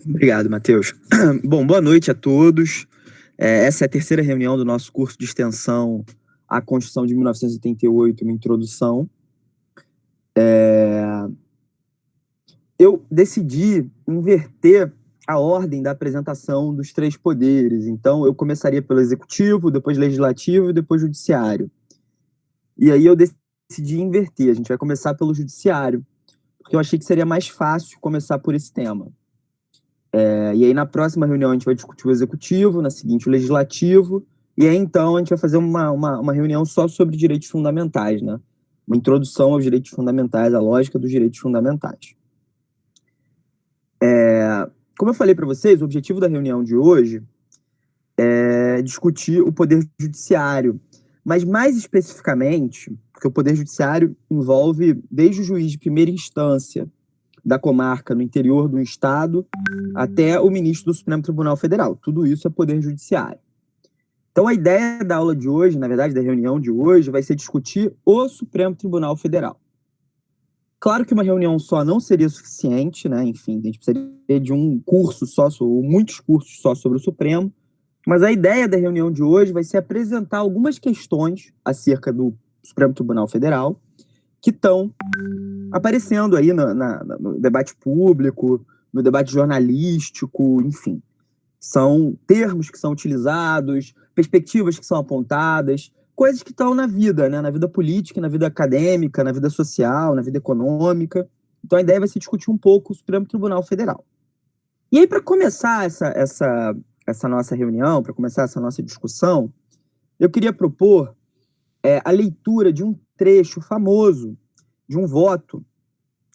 Obrigado, Matheus. Bom, boa noite a todos. Essa é a terceira reunião do nosso curso de extensão à Constituição de 1988, uma introdução. Eu decidi inverter a ordem da apresentação dos três poderes. Então, eu começaria pelo Executivo, depois Legislativo e depois Judiciário. E aí eu decidi inverter. A gente vai começar pelo Judiciário, porque eu achei que seria mais fácil começar por esse tema. E aí, na próxima reunião, a gente vai discutir o Executivo, na seguinte, o Legislativo, e aí, então, a gente vai fazer uma reunião só sobre direitos fundamentais, né? Uma introdução aos direitos fundamentais, a lógica dos direitos fundamentais. Como eu falei para vocês, o objetivo da reunião de hoje é discutir o Poder Judiciário, mas mais especificamente, porque o Poder Judiciário envolve desde o juiz de primeira instância da comarca no interior do estado até o ministro do Supremo Tribunal Federal. Tudo isso é Poder Judiciário. Então, a ideia da aula de hoje, na verdade, da reunião de hoje, vai ser discutir o Supremo Tribunal Federal. Claro que uma reunião só não seria suficiente, né? Enfim, a gente precisaria de um curso só, ou muitos cursos só sobre o Supremo, mas a ideia da reunião de hoje vai ser apresentar algumas questões acerca do Supremo Tribunal Federal que estão aparecendo aí no debate público, no debate jornalístico, enfim. São termos que são utilizados, perspectivas que são apontadas, coisas que estão na vida, né? Na vida política, na vida acadêmica, na vida social, na vida econômica. Então, a ideia vai ser discutir um pouco o Supremo Tribunal Federal. E aí, para começar essa nossa reunião, para começar essa nossa discussão, eu queria propor a leitura de um trecho famoso de um voto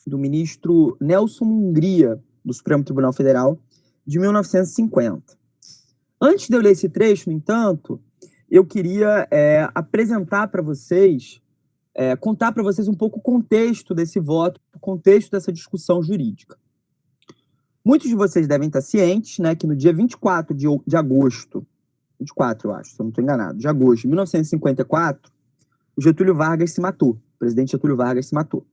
do ministro Nelson Hungria, do Supremo Tribunal Federal, de 1950. Antes de eu ler esse trecho, no entanto, eu queria apresentar para vocês, contar para vocês um pouco o contexto desse voto, o contexto dessa discussão jurídica. Muitos de vocês devem estar cientes, né, que no dia 24 de agosto, 24 eu acho, se eu não estou enganado, de agosto de 1954, o Getúlio Vargas se matou, o presidente Getúlio Vargas se matou.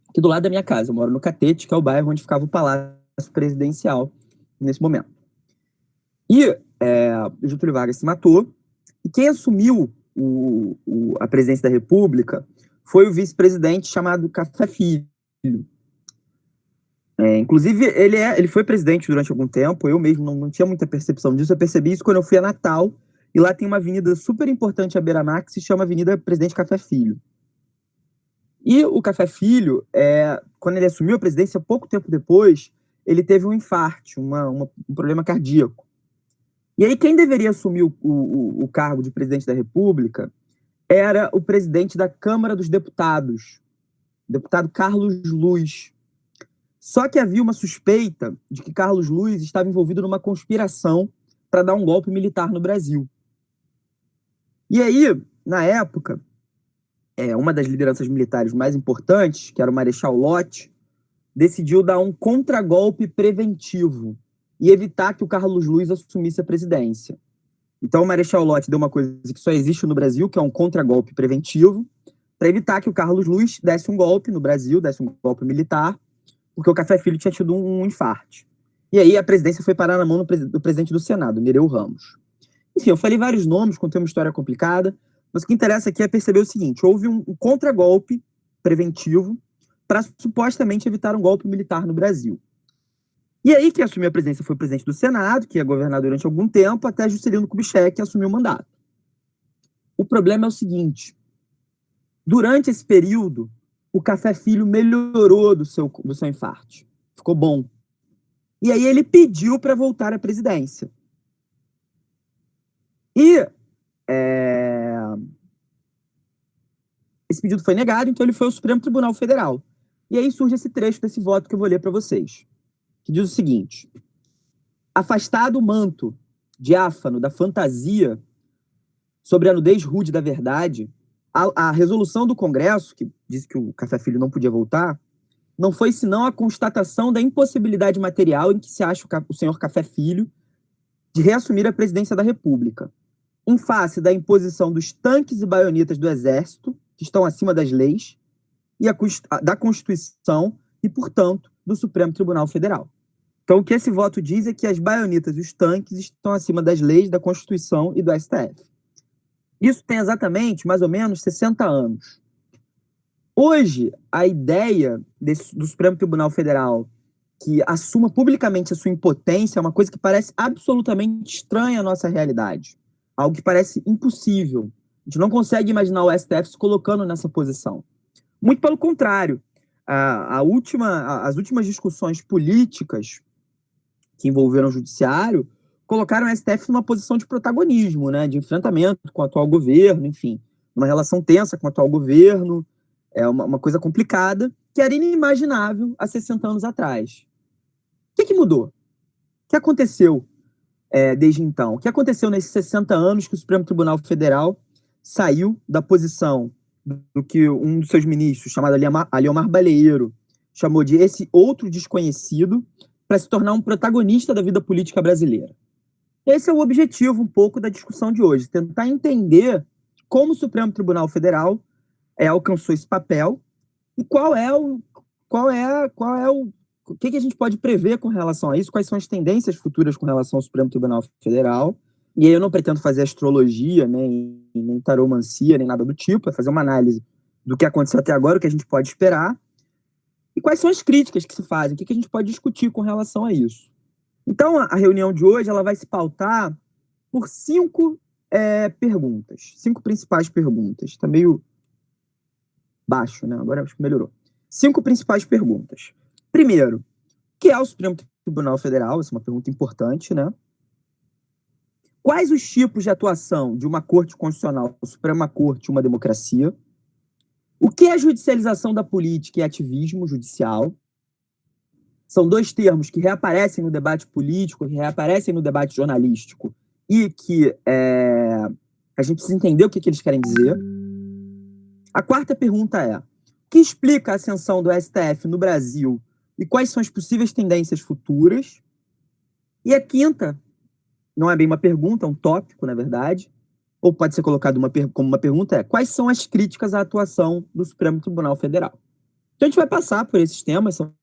Aqui do lado da minha casa, eu moro no Catete, que é o bairro onde ficava o Palácio Presidencial nesse momento. E o Getúlio Vargas se matou, e quem assumiu a presidência da República foi o vice-presidente chamado Café Filho. Inclusive, ele foi presidente durante algum tempo, eu mesmo não tinha muita percepção disso, eu percebi isso quando eu fui a Natal, e lá tem uma avenida super importante à beira-mar que se chama Avenida Presidente Café Filho. E o Café Filho, quando ele assumiu a presidência, pouco tempo depois, ele teve um infarto, um problema cardíaco. E aí quem deveria assumir o cargo de presidente da República era o presidente da Câmara dos Deputados, o deputado Carlos Luz. Só que havia uma suspeita de que Carlos Luz estava envolvido numa conspiração para dar um golpe militar no Brasil. E aí, na época, uma das lideranças militares mais importantes, que era o Marechal Lott, decidiu dar um contragolpe preventivo e evitar que o Carlos Luz assumisse a presidência. Então, o Marechal Lott deu uma coisa que só existe no Brasil, que é um contragolpe preventivo, para evitar que o Carlos Luz desse um golpe no Brasil, desse um golpe militar, porque o Café Filho tinha tido um infarto. E aí a presidência foi parar na mão do presidente do Senado, Nereu Ramos. Enfim, eu falei vários nomes, contei uma história complicada, mas o que interessa aqui é perceber o seguinte: houve um contragolpe preventivo para supostamente evitar um golpe militar no Brasil. E aí quem assumiu a presidência foi o presidente do Senado, que ia governar durante algum tempo, até Juscelino Kubitschek, que assumiu o mandato. O problema é o seguinte: durante esse período, o Café Filho melhorou do seu infarto. Ficou bom. E aí ele pediu para voltar à presidência. E esse pedido foi negado, então ele foi ao Supremo Tribunal Federal. E aí surge esse trecho desse voto que eu vou ler para vocês, que diz o seguinte: afastado o manto diáfano da fantasia sobre a nudez rude da verdade, a resolução do Congresso, que disse que o Café Filho não podia voltar, não foi senão a constatação da impossibilidade material em que se acha o senhor Café Filho de reassumir a presidência da República, em face da imposição dos tanques e baionetas do Exército, que estão acima das leis, e da Constituição e, portanto, do Supremo Tribunal Federal. Então, o que esse voto diz é que as baionetas e os tanques estão acima das leis, da Constituição e do STF. Isso tem exatamente, mais ou menos, 60 anos. Hoje, a ideia do Supremo Tribunal Federal que assuma publicamente a sua impotência é uma coisa que parece absolutamente estranha à nossa realidade. Algo que parece impossível. A gente não consegue imaginar o STF se colocando nessa posição. Muito pelo contrário. As últimas discussões políticas que envolveram o judiciário colocaram o STF numa posição de protagonismo, né, de enfrentamento com o atual governo, enfim, uma relação tensa com o atual governo, uma coisa complicada, que era inimaginável há 60 anos atrás. O que mudou? O que aconteceu desde então? O que aconteceu nesses 60 anos que o Supremo Tribunal Federal saiu da posição do que um dos seus ministros, chamado Aliomar Baleiro, chamou de esse outro desconhecido, para se tornar um protagonista da vida política brasileira? Esse é o objetivo um pouco da discussão de hoje, tentar entender como o Supremo Tribunal Federal alcançou esse papel e o que a gente pode prever com relação a isso, quais são as tendências futuras com relação ao Supremo Tribunal Federal. E aí eu não pretendo fazer astrologia, nem taromancia, nem nada do tipo, é fazer uma análise do que aconteceu até agora, o que a gente pode esperar, e quais são as críticas que se fazem, o que a gente pode discutir com relação a isso. Então, a reunião de hoje ela vai se pautar por 5 perguntas, 5 principais perguntas. Está meio baixo, né? Agora acho que melhorou. 5 principais perguntas. Primeiro, o que é o Supremo Tribunal Federal? Essa é uma pergunta importante, né? Quais os tipos de atuação de uma corte constitucional, a Suprema Corte, uma democracia? O que é judicialização da política e ativismo judicial? São 2 termos que reaparecem no debate político, que reaparecem no debate jornalístico e que a gente precisa entender o que eles querem dizer. A 4ª pergunta é: o que explica a ascensão do STF no Brasil e quais são as possíveis tendências futuras? E a 5ª, não é bem uma pergunta, é um tópico, na verdade, ou pode ser colocado como uma pergunta, quais são as críticas à atuação do Supremo Tribunal Federal? Então a gente vai passar por esses temas, são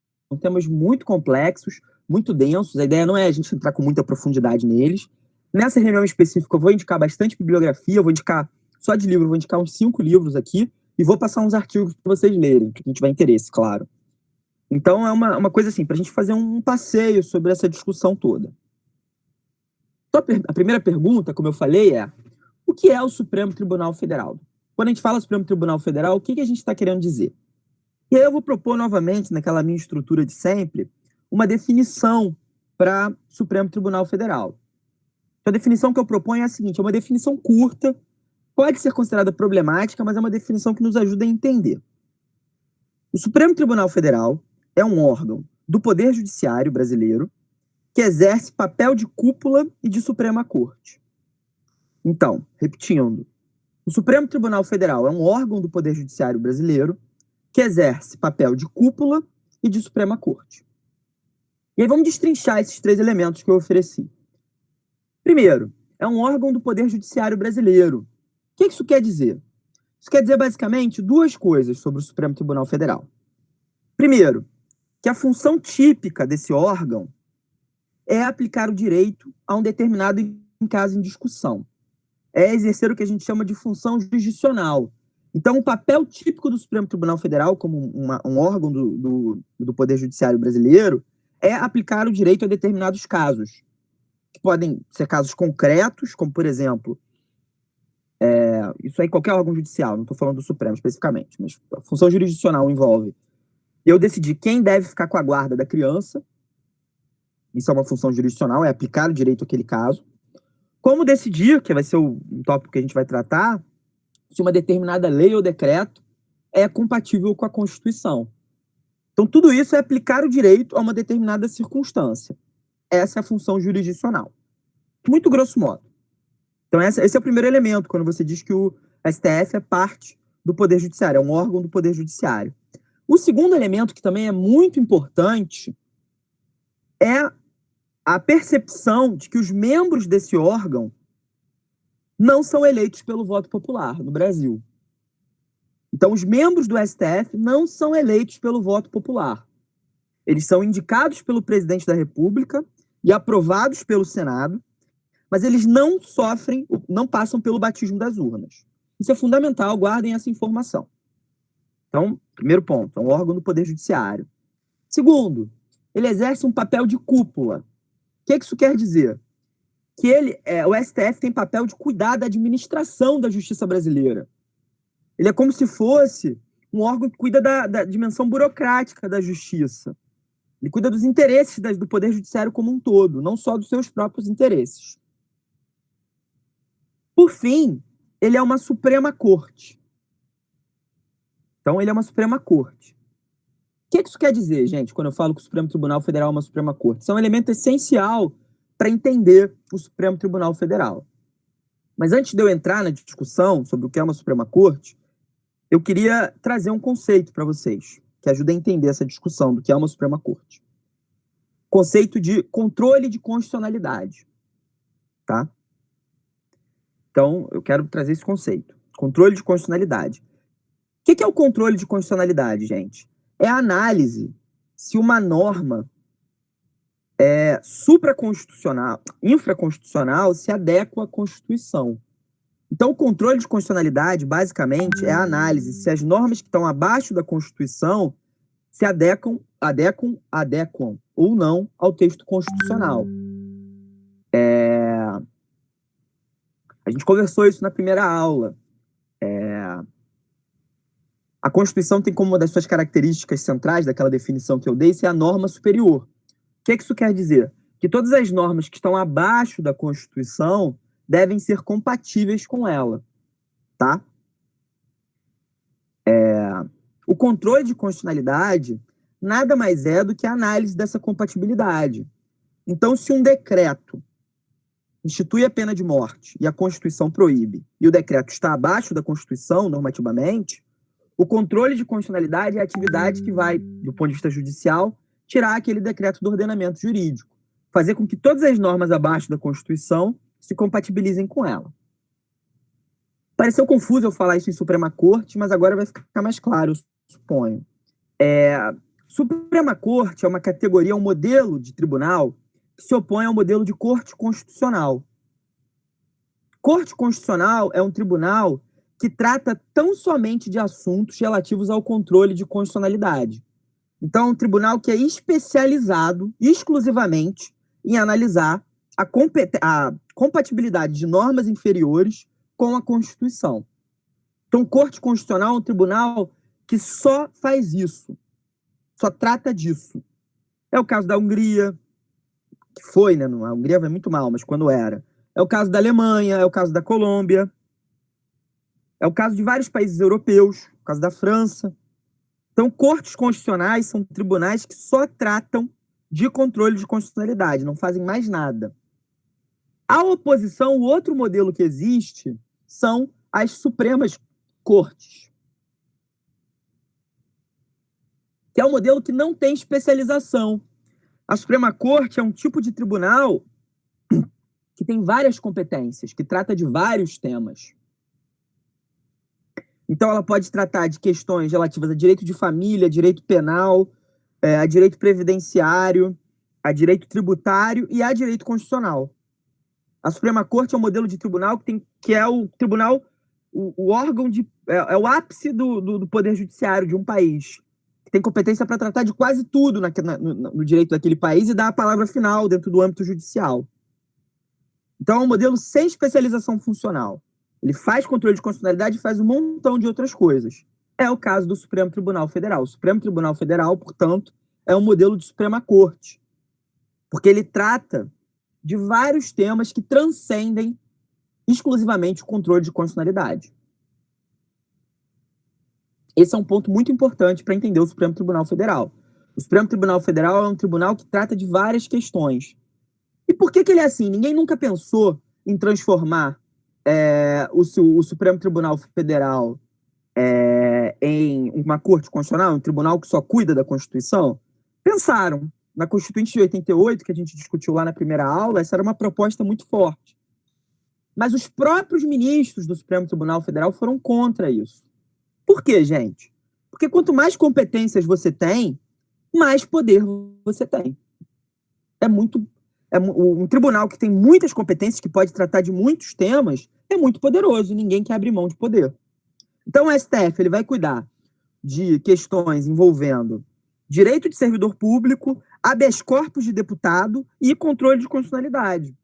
temas muito complexos, muito densos, a ideia não é a gente entrar com muita profundidade neles. Nessa reunião específica eu vou indicar bastante bibliografia, eu vou indicar, só de livro, eu vou indicar uns 5 livros aqui, e vou passar uns artigos para vocês lerem, que a gente tiver interesse, claro. Então é uma coisa assim, para a gente fazer um passeio sobre essa discussão toda. Então, a primeira pergunta, como eu falei, é: o que é o Supremo Tribunal Federal? Quando a gente fala Supremo Tribunal Federal, o que a gente está querendo dizer? E aí eu vou propor novamente, naquela minha estrutura de sempre, uma definição para Supremo Tribunal Federal. Então, a definição que eu proponho é a seguinte: é uma definição curta, pode ser considerada problemática, mas é uma definição que nos ajuda a entender. O Supremo Tribunal Federal é um órgão do Poder Judiciário brasileiro que exerce papel de cúpula e de Suprema Corte. Então, repetindo, o Supremo Tribunal Federal é um órgão do Poder Judiciário brasileiro que exerce papel de cúpula e de Suprema Corte. E aí vamos destrinchar esses 3 elementos que eu ofereci. Primeiro, é um órgão do Poder Judiciário brasileiro. O que isso quer dizer? Isso quer dizer, basicamente, 2 coisas sobre o Supremo Tribunal Federal. Primeiro, que a função típica desse órgão é aplicar o direito a um determinado caso em discussão. É exercer o que a gente chama de função jurisdicional. Então, o papel típico do Supremo Tribunal Federal, como um órgão do Poder Judiciário brasileiro, é aplicar o direito a determinados casos, que podem ser casos concretos, como, por exemplo, isso aí qualquer órgão judicial, não estou falando do Supremo especificamente, mas a função jurisdicional envolve eu decidir quem deve ficar com a guarda da criança, isso é uma função jurisdicional, é aplicar o direito àquele caso. Como decidir, que vai ser um tópico que a gente vai tratar, se uma determinada lei ou decreto é compatível com a Constituição. Então, tudo isso é aplicar o direito a uma determinada circunstância. Essa é a função jurisdicional. Muito grosso modo. Então, esse é o primeiro elemento, quando você diz que o STF é parte do Poder Judiciário, é um órgão do Poder Judiciário. O segundo elemento, que também é muito importante, é a percepção de que os membros desse órgão não são eleitos pelo voto popular no Brasil. Então, os membros do STF não são eleitos pelo voto popular. Eles são indicados pelo presidente da República e aprovados pelo Senado, mas eles não sofrem, não passam pelo batismo das urnas. Isso é fundamental, guardem essa informação. Então, primeiro ponto, é um órgão do Poder Judiciário. Segundo, ele exerce um papel de cúpula. O que isso quer dizer? Que o STF tem papel de cuidar da administração da justiça brasileira. Ele é como se fosse um órgão que cuida da dimensão burocrática da justiça. Ele cuida dos interesses do Poder Judiciário como um todo, não só dos seus próprios interesses. Por fim, ele é uma Suprema Corte. Então, ele é uma Suprema Corte. O que isso quer dizer, gente, quando eu falo que o Supremo Tribunal Federal é uma Suprema Corte? Isso é um elemento essencial para entender o Supremo Tribunal Federal. Mas antes de eu entrar na discussão sobre o que é uma Suprema Corte, eu queria trazer um conceito para vocês, que ajuda a entender essa discussão do que é uma Suprema Corte. Conceito de controle de constitucionalidade. Tá? Então, eu quero trazer esse conceito. Controle de constitucionalidade. O que é o controle de constitucionalidade, gente? É a análise se uma norma supraconstitucional, infraconstitucional, se adequa à Constituição. Então, o controle de constitucionalidade, basicamente, é a análise se as normas que estão abaixo da Constituição se adequam ou não ao texto constitucional. A gente conversou isso na primeira aula. A Constituição tem como uma das suas características centrais daquela definição que eu dei, ser a norma superior. O que isso quer dizer? Que todas as normas que estão abaixo da Constituição devem ser compatíveis com ela, tá? O controle de constitucionalidade nada mais é do que a análise dessa compatibilidade. Então, se um decreto institui a pena de morte e a Constituição proíbe, e o decreto está abaixo da Constituição, normativamente, o controle de constitucionalidade é a atividade que vai, do ponto de vista judicial, tirar aquele decreto do ordenamento jurídico, fazer com que todas as normas abaixo da Constituição se compatibilizem com ela. Pareceu confuso eu falar isso em Suprema Corte, mas agora vai ficar mais claro, eu suponho. Suprema Corte é uma categoria, um modelo de tribunal que se opõe ao modelo de Corte Constitucional. Corte Constitucional é um tribunal que trata tão somente de assuntos relativos ao controle de constitucionalidade. Então, é um tribunal que é especializado exclusivamente em analisar a compatibilidade de normas inferiores com a Constituição. Então, Corte Constitucional é um tribunal que só faz isso, só trata disso. É o caso da Hungria, que foi, né? A Hungria vai muito mal, mas quando era. É o caso da Alemanha, é o caso da Colômbia, é o caso de vários países europeus, o caso da França. Então, cortes constitucionais são tribunais que só tratam de controle de constitucionalidade, não fazem mais nada. A oposição, o outro modelo que existe, são as Supremas Cortes, que é um modelo que não tem especialização. A Suprema Corte é um tipo de tribunal que tem várias competências, que trata de vários temas. Então, ela pode tratar de questões relativas a direito de família, direito penal, a direito previdenciário, a direito tributário e a direito constitucional. A Suprema Corte é um modelo de tribunal que é o tribunal, o órgão é o ápice do poder judiciário de um país, que tem competência para tratar de quase tudo no direito daquele país e dar a palavra final dentro do âmbito judicial. Então, é um modelo sem especialização funcional. Ele faz controle de constitucionalidade e faz um montão de outras coisas. É o caso do Supremo Tribunal Federal. O Supremo Tribunal Federal, portanto, é um modelo de Suprema Corte, porque ele trata de vários temas que transcendem exclusivamente o controle de constitucionalidade. Esse é um ponto muito importante para entender o Supremo Tribunal Federal. O Supremo Tribunal Federal é um tribunal que trata de várias questões. E por que ele é assim? Ninguém nunca pensou em transformar o Supremo Tribunal Federal em uma corte constitucional, um tribunal que só cuida da Constituição? Pensaram. Na Constituinte de 88, que a gente discutiu lá na primeira aula, essa era uma proposta muito forte. Mas os próprios ministros do Supremo Tribunal Federal foram contra isso. Por quê, gente? Porque quanto mais competências você tem, mais poder você tem. Um tribunal que tem muitas competências, que pode tratar de muitos temas, é muito poderoso, ninguém quer abrir mão de poder. Então o STF ele vai cuidar de questões envolvendo direito de servidor público, habeas corpus de deputado e controle de constitucionalidade.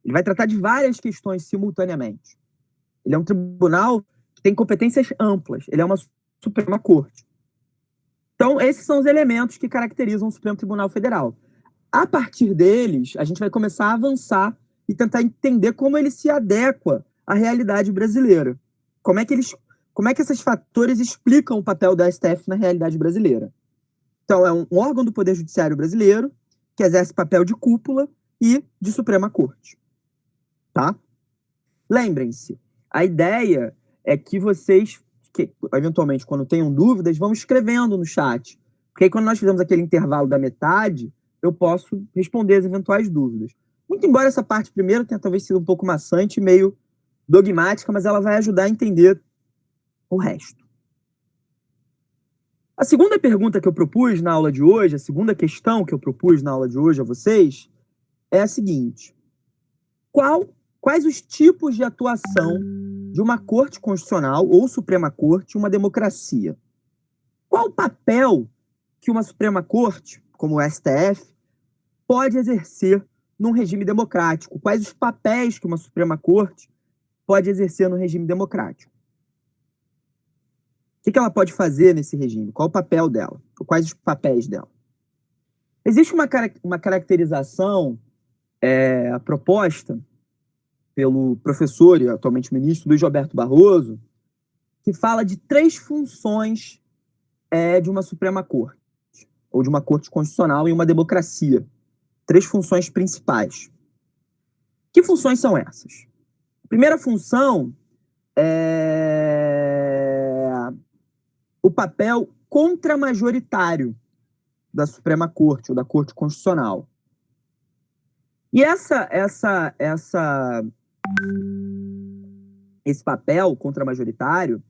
Ele vai tratar de várias questões simultaneamente. Ele é um tribunal que tem competências amplas, ele é uma Suprema Corte. Então, esses são os elementos que caracterizam o Supremo Tribunal Federal. A partir deles, a gente vai começar a avançar e tentar entender como ele se adequa à realidade brasileira. Como é que esses fatores explicam o papel do STF na realidade brasileira. Então, é um órgão do Poder Judiciário brasileiro que exerce papel de cúpula e de Suprema Corte. Tá? Lembrem-se, a ideia é que vocês, eventualmente, quando tenham dúvidas, vão escrevendo no chat. Porque aí, quando nós fizermos aquele intervalo da metade, eu posso responder as eventuais dúvidas. Muito embora essa parte primeiro tenha talvez sido um pouco maçante, meio dogmática, mas ela vai ajudar a entender o resto. A segunda pergunta que eu propus na aula de hoje, a segunda questão que eu propus na aula de hoje a vocês, é a seguinte: quais os tipos de atuação de uma Corte Constitucional ou Suprema Corte em uma democracia? Qual o papel que uma Suprema Corte, como o STF, pode exercer num regime democrático? Quais os papéis que uma Suprema Corte pode exercer no regime democrático? O que ela pode fazer nesse regime? Qual o papel dela? Quais os papéis dela? Existe uma caracterização proposta pelo professor e atualmente ministro Luiz Roberto Barroso, que fala de 3 funções de uma Suprema Corte, ou de uma Corte Constitucional em uma democracia. 3 funções principais. Que funções são essas? A primeira função é o papel contramajoritário da Suprema Corte, ou da Corte Constitucional. E esse papel contramajoritário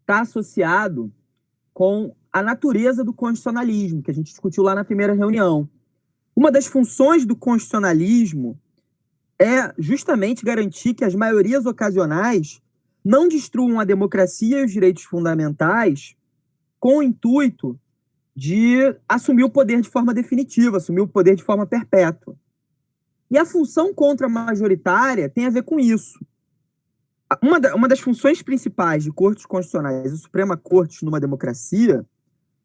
está associado com a natureza do constitucionalismo, que a gente discutiu lá na primeira reunião. Uma das funções do constitucionalismo é justamente garantir que as maiorias ocasionais não destruam a democracia e os direitos fundamentais com o intuito de assumir o poder de forma definitiva, assumir o poder de forma perpétua. E a função contramajoritária tem a ver com isso. Uma das funções principais de cortes constitucionais e Suprema Corte numa democracia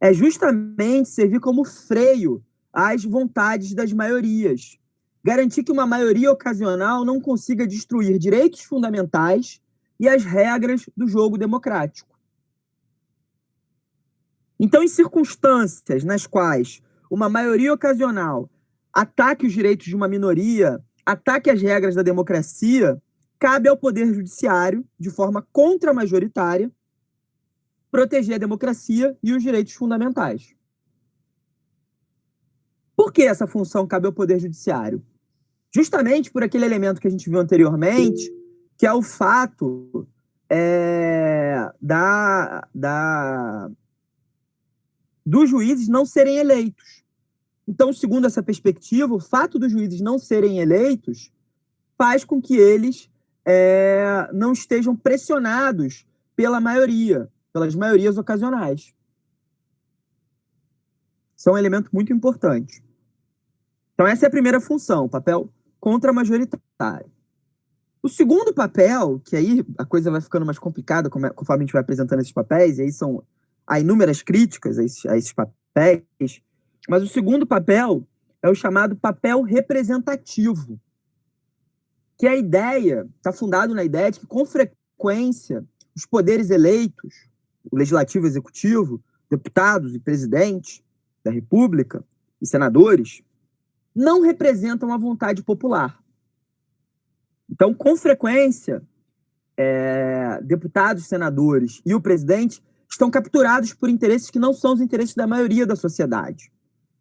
é justamente servir como freio às vontades das maiorias. Garantir que uma maioria ocasional não consiga destruir direitos fundamentais e as regras do jogo democrático. Então, em circunstâncias nas quais uma maioria ocasional ataque os direitos de uma minoria, ataque as regras da democracia, cabe ao Poder Judiciário, de forma contramajoritária, proteger a democracia e os direitos fundamentais. Por que essa função cabe ao Poder Judiciário? Justamente por aquele elemento que a gente viu anteriormente, que é o fato dos juízes não serem eleitos. Então, segundo essa perspectiva, o fato dos juízes não serem eleitos faz com que eles não estejam pressionados pela maioria, pelas maiorias ocasionais. Isso é um elemento muito importante. Então, essa é a primeira função, o papel contramajoritário. O segundo papel, que aí a coisa vai ficando mais complicada conforme a gente vai apresentando esses papéis, e aí há inúmeras críticas a esses papéis, mas o segundo papel é o chamado papel representativo, que está fundado na ideia de que, com frequência, os poderes eleitos, o legislativo e o executivo, deputados e presidentes da República e senadores, não representam a vontade popular. Então, com frequência, deputados, senadores e o presidente estão capturados por interesses que não são os interesses da maioria da sociedade.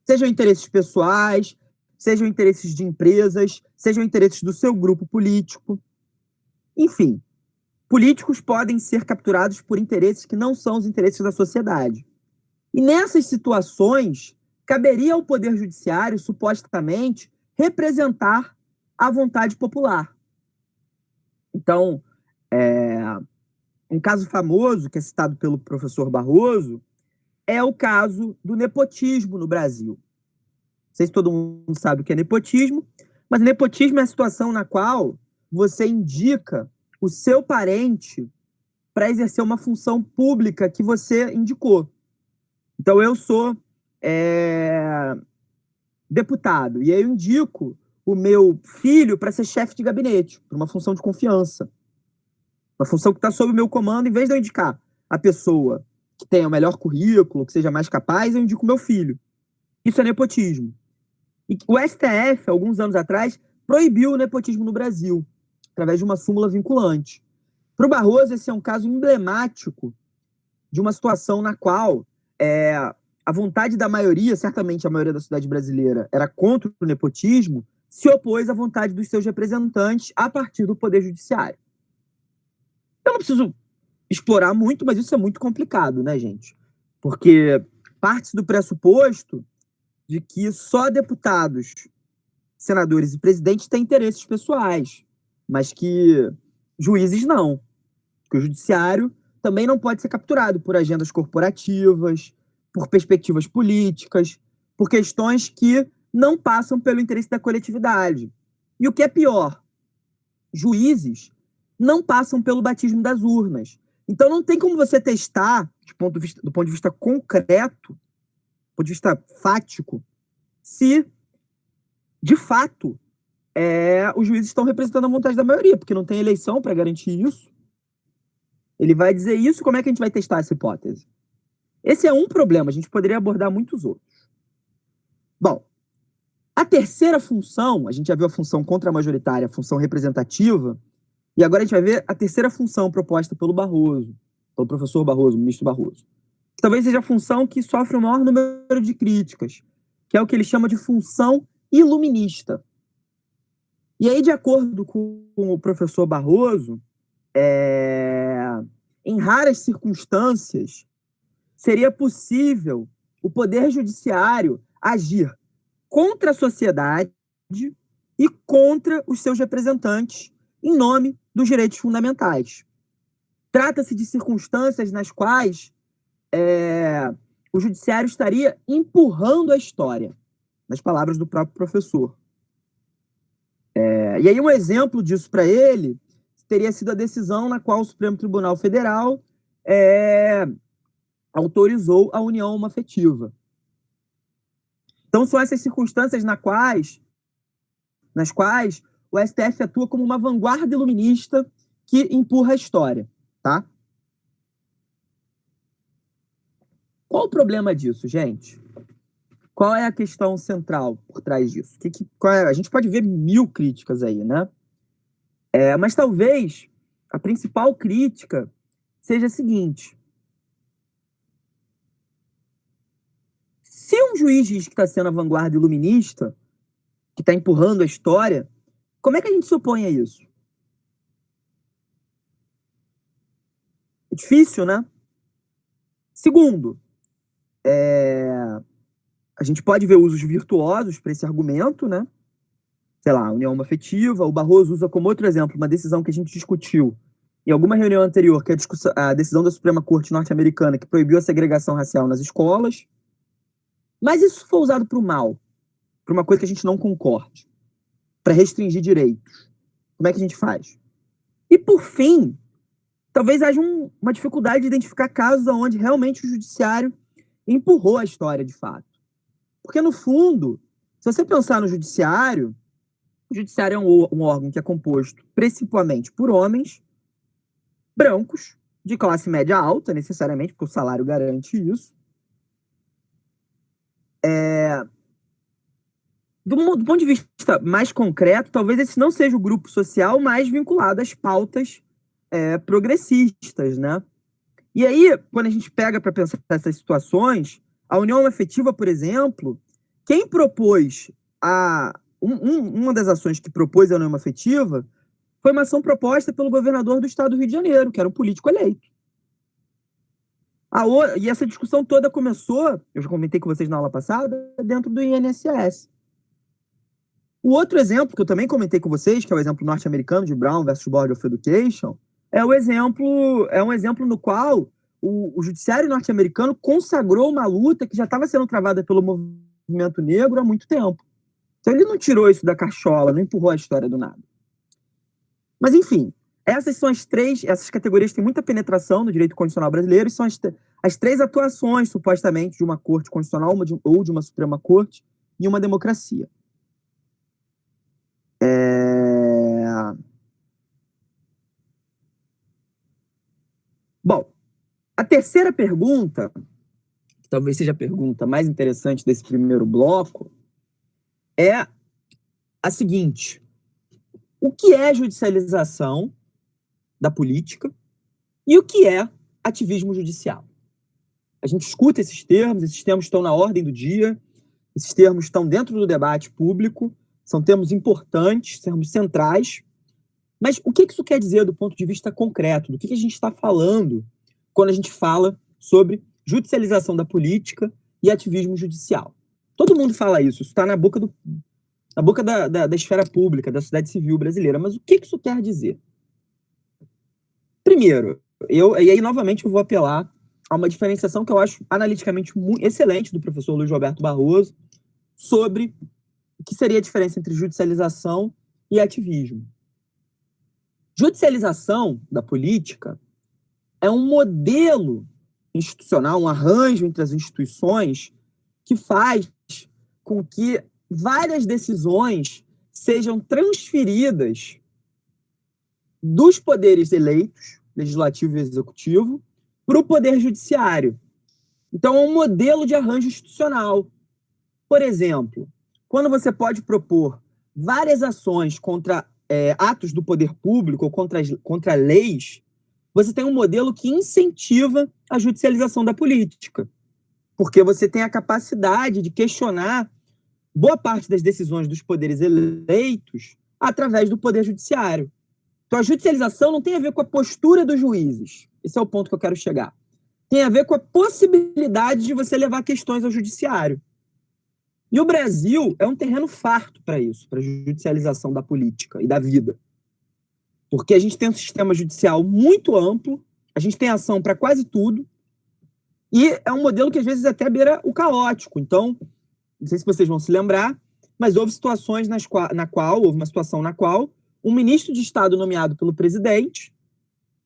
Sejam interesses pessoais, sejam interesses de empresas, sejam interesses do seu grupo político. Enfim, políticos podem ser capturados por interesses que não são os interesses da sociedade. E nessas situações, caberia ao Poder Judiciário, supostamente, representar a vontade popular. Então, um caso famoso, que é citado pelo professor Barroso, é o caso do nepotismo no Brasil. Não sei se todo mundo sabe o que é nepotismo, mas nepotismo é a situação na qual você indica o seu parente para exercer uma função pública que você indicou. Então, eu sou deputado, e aí eu indico o meu filho para ser chefe de gabinete, para uma função de confiança. Uma função que está sob o meu comando, em vez de eu indicar a pessoa que tenha o melhor currículo, que seja mais capaz, eu indico o meu filho. Isso é nepotismo. E o STF, alguns anos atrás, proibiu o nepotismo no Brasil, através de uma súmula vinculante. Para o Barroso, esse é um caso emblemático de uma situação na qual a vontade da maioria, certamente a maioria da sociedade brasileira, era contra o nepotismo, se opôs à vontade dos seus representantes a partir do Poder Judiciário. Eu não preciso explorar muito, mas isso é muito complicado, né, gente? Porque parte do pressuposto de que só deputados, senadores e presidentes têm interesses pessoais, mas que juízes não. Que o judiciário também não pode ser capturado por agendas corporativas, por perspectivas políticas, por questões que não passam pelo interesse da coletividade. E o que é pior, juízes não passam pelo batismo das urnas. Então não tem como você testar, do ponto de vista concreto, do ponto de vista fático, se, de fato, os juízes estão representando a vontade da maioria, porque não tem eleição para garantir isso. Ele vai dizer isso, como é que a gente vai testar essa hipótese? Esse é um problema, a gente poderia abordar muitos outros. Bom, a terceira função, a gente já viu a função contramajoritária, a função representativa, e agora a gente vai ver a terceira função proposta pelo Barroso, pelo professor Barroso, ministro Barroso. Que talvez seja a função que sofre o maior número de críticas, que é o que ele chama de função iluminista. E aí, de acordo com o professor Barroso, em raras circunstâncias, seria possível o Poder Judiciário agir contra a sociedade e contra os seus representantes em nome dos direitos fundamentais. Trata-se de circunstâncias nas quais o judiciário estaria empurrando a história, nas palavras do próprio professor. E aí um exemplo disso para ele teria sido a decisão na qual o Supremo Tribunal Federal autorizou a união homoafetiva. Então são essas circunstâncias nas quais o STF atua como uma vanguarda iluminista que empurra a história, tá? Qual o problema disso, gente? Qual é a questão central por trás disso? A gente pode ver 1000 críticas aí, né? Mas talvez a principal crítica seja a seguinte: se um juiz diz que está sendo a vanguarda iluminista, que está empurrando a história, como é que a gente se opõe a isso? É difícil, né? Segundo, a gente pode ver usos virtuosos para esse argumento, né? Sei lá, união homoafetiva. O Barroso usa como outro exemplo uma decisão que a gente discutiu em alguma reunião anterior, que é a decisão da Suprema Corte norte-americana que proibiu a segregação racial nas escolas. Mas isso foi usado para o mal, para uma coisa que a gente não concorde, para restringir direitos. Como é que a gente faz? E, por fim, talvez haja uma dificuldade de identificar casos onde realmente o judiciário empurrou a história de fato. Porque, no fundo, se você pensar no judiciário, o judiciário é um órgão que é composto principalmente por homens brancos, de classe média alta, necessariamente, porque o salário garante isso. Do ponto de vista mais concreto, talvez esse não seja o grupo social mais vinculado às pautas progressistas, né? E aí, quando a gente pega para pensar essas situações, a união afetiva, por exemplo, quem propôs uma das ações que propôs a união afetiva foi uma ação proposta pelo governador do estado do Rio de Janeiro, que era um político eleito. E essa discussão toda começou, eu já comentei com vocês na aula passada, dentro do INSS. O outro exemplo, que eu também comentei com vocês, que é o exemplo norte-americano de Brown versus Board of Education, é um exemplo no qual o judiciário norte-americano consagrou uma luta que já estava sendo travada pelo movimento negro há muito tempo. Então ele não tirou isso da cachola, não empurrou a história do nada. Mas, enfim, essas categorias têm muita penetração no direito constitucional brasileiro e são as três atuações, supostamente, de uma corte constitucional ou de uma Suprema Corte em uma democracia. Bom, a terceira pergunta, que talvez seja a pergunta mais interessante desse primeiro bloco, é a seguinte: o que é judicialização da política e o que é ativismo judicial? A gente escuta esses termos estão na ordem do dia, esses termos estão dentro do debate público, são termos importantes, termos centrais, mas o que isso quer dizer do ponto de vista concreto? Do que a gente está falando quando a gente fala sobre judicialização da política e ativismo judicial? Todo mundo fala isso está na boca da esfera pública, da sociedade civil brasileira, mas o que isso quer dizer? Primeiro, e aí novamente eu vou apelar a uma diferenciação que eu acho analiticamente muito excelente do professor Luiz Roberto Barroso sobre o que seria a diferença entre judicialização e ativismo. Judicialização da política é um modelo institucional, um arranjo entre as instituições que faz com que várias decisões sejam transferidas dos poderes eleitos, legislativo e executivo, para o poder judiciário. Então, é um modelo de arranjo institucional. Por exemplo, quando você pode propor várias ações contra atos do poder público ou contra leis, você tem um modelo que incentiva a judicialização da política, porque você tem a capacidade de questionar boa parte das decisões dos poderes eleitos através do poder judiciário. Então, a judicialização não tem a ver com a postura dos juízes. Esse é o ponto que eu quero chegar. Tem a ver com a possibilidade de você levar questões ao judiciário. E o Brasil é um terreno farto para isso, para a judicialização da política e da vida. Porque a gente tem um sistema judicial muito amplo, a gente tem ação para quase tudo, e é um modelo que às vezes até beira o caótico. Então, não sei se vocês vão se lembrar, mas houve situações houve uma situação na qual um ministro de Estado nomeado pelo presidente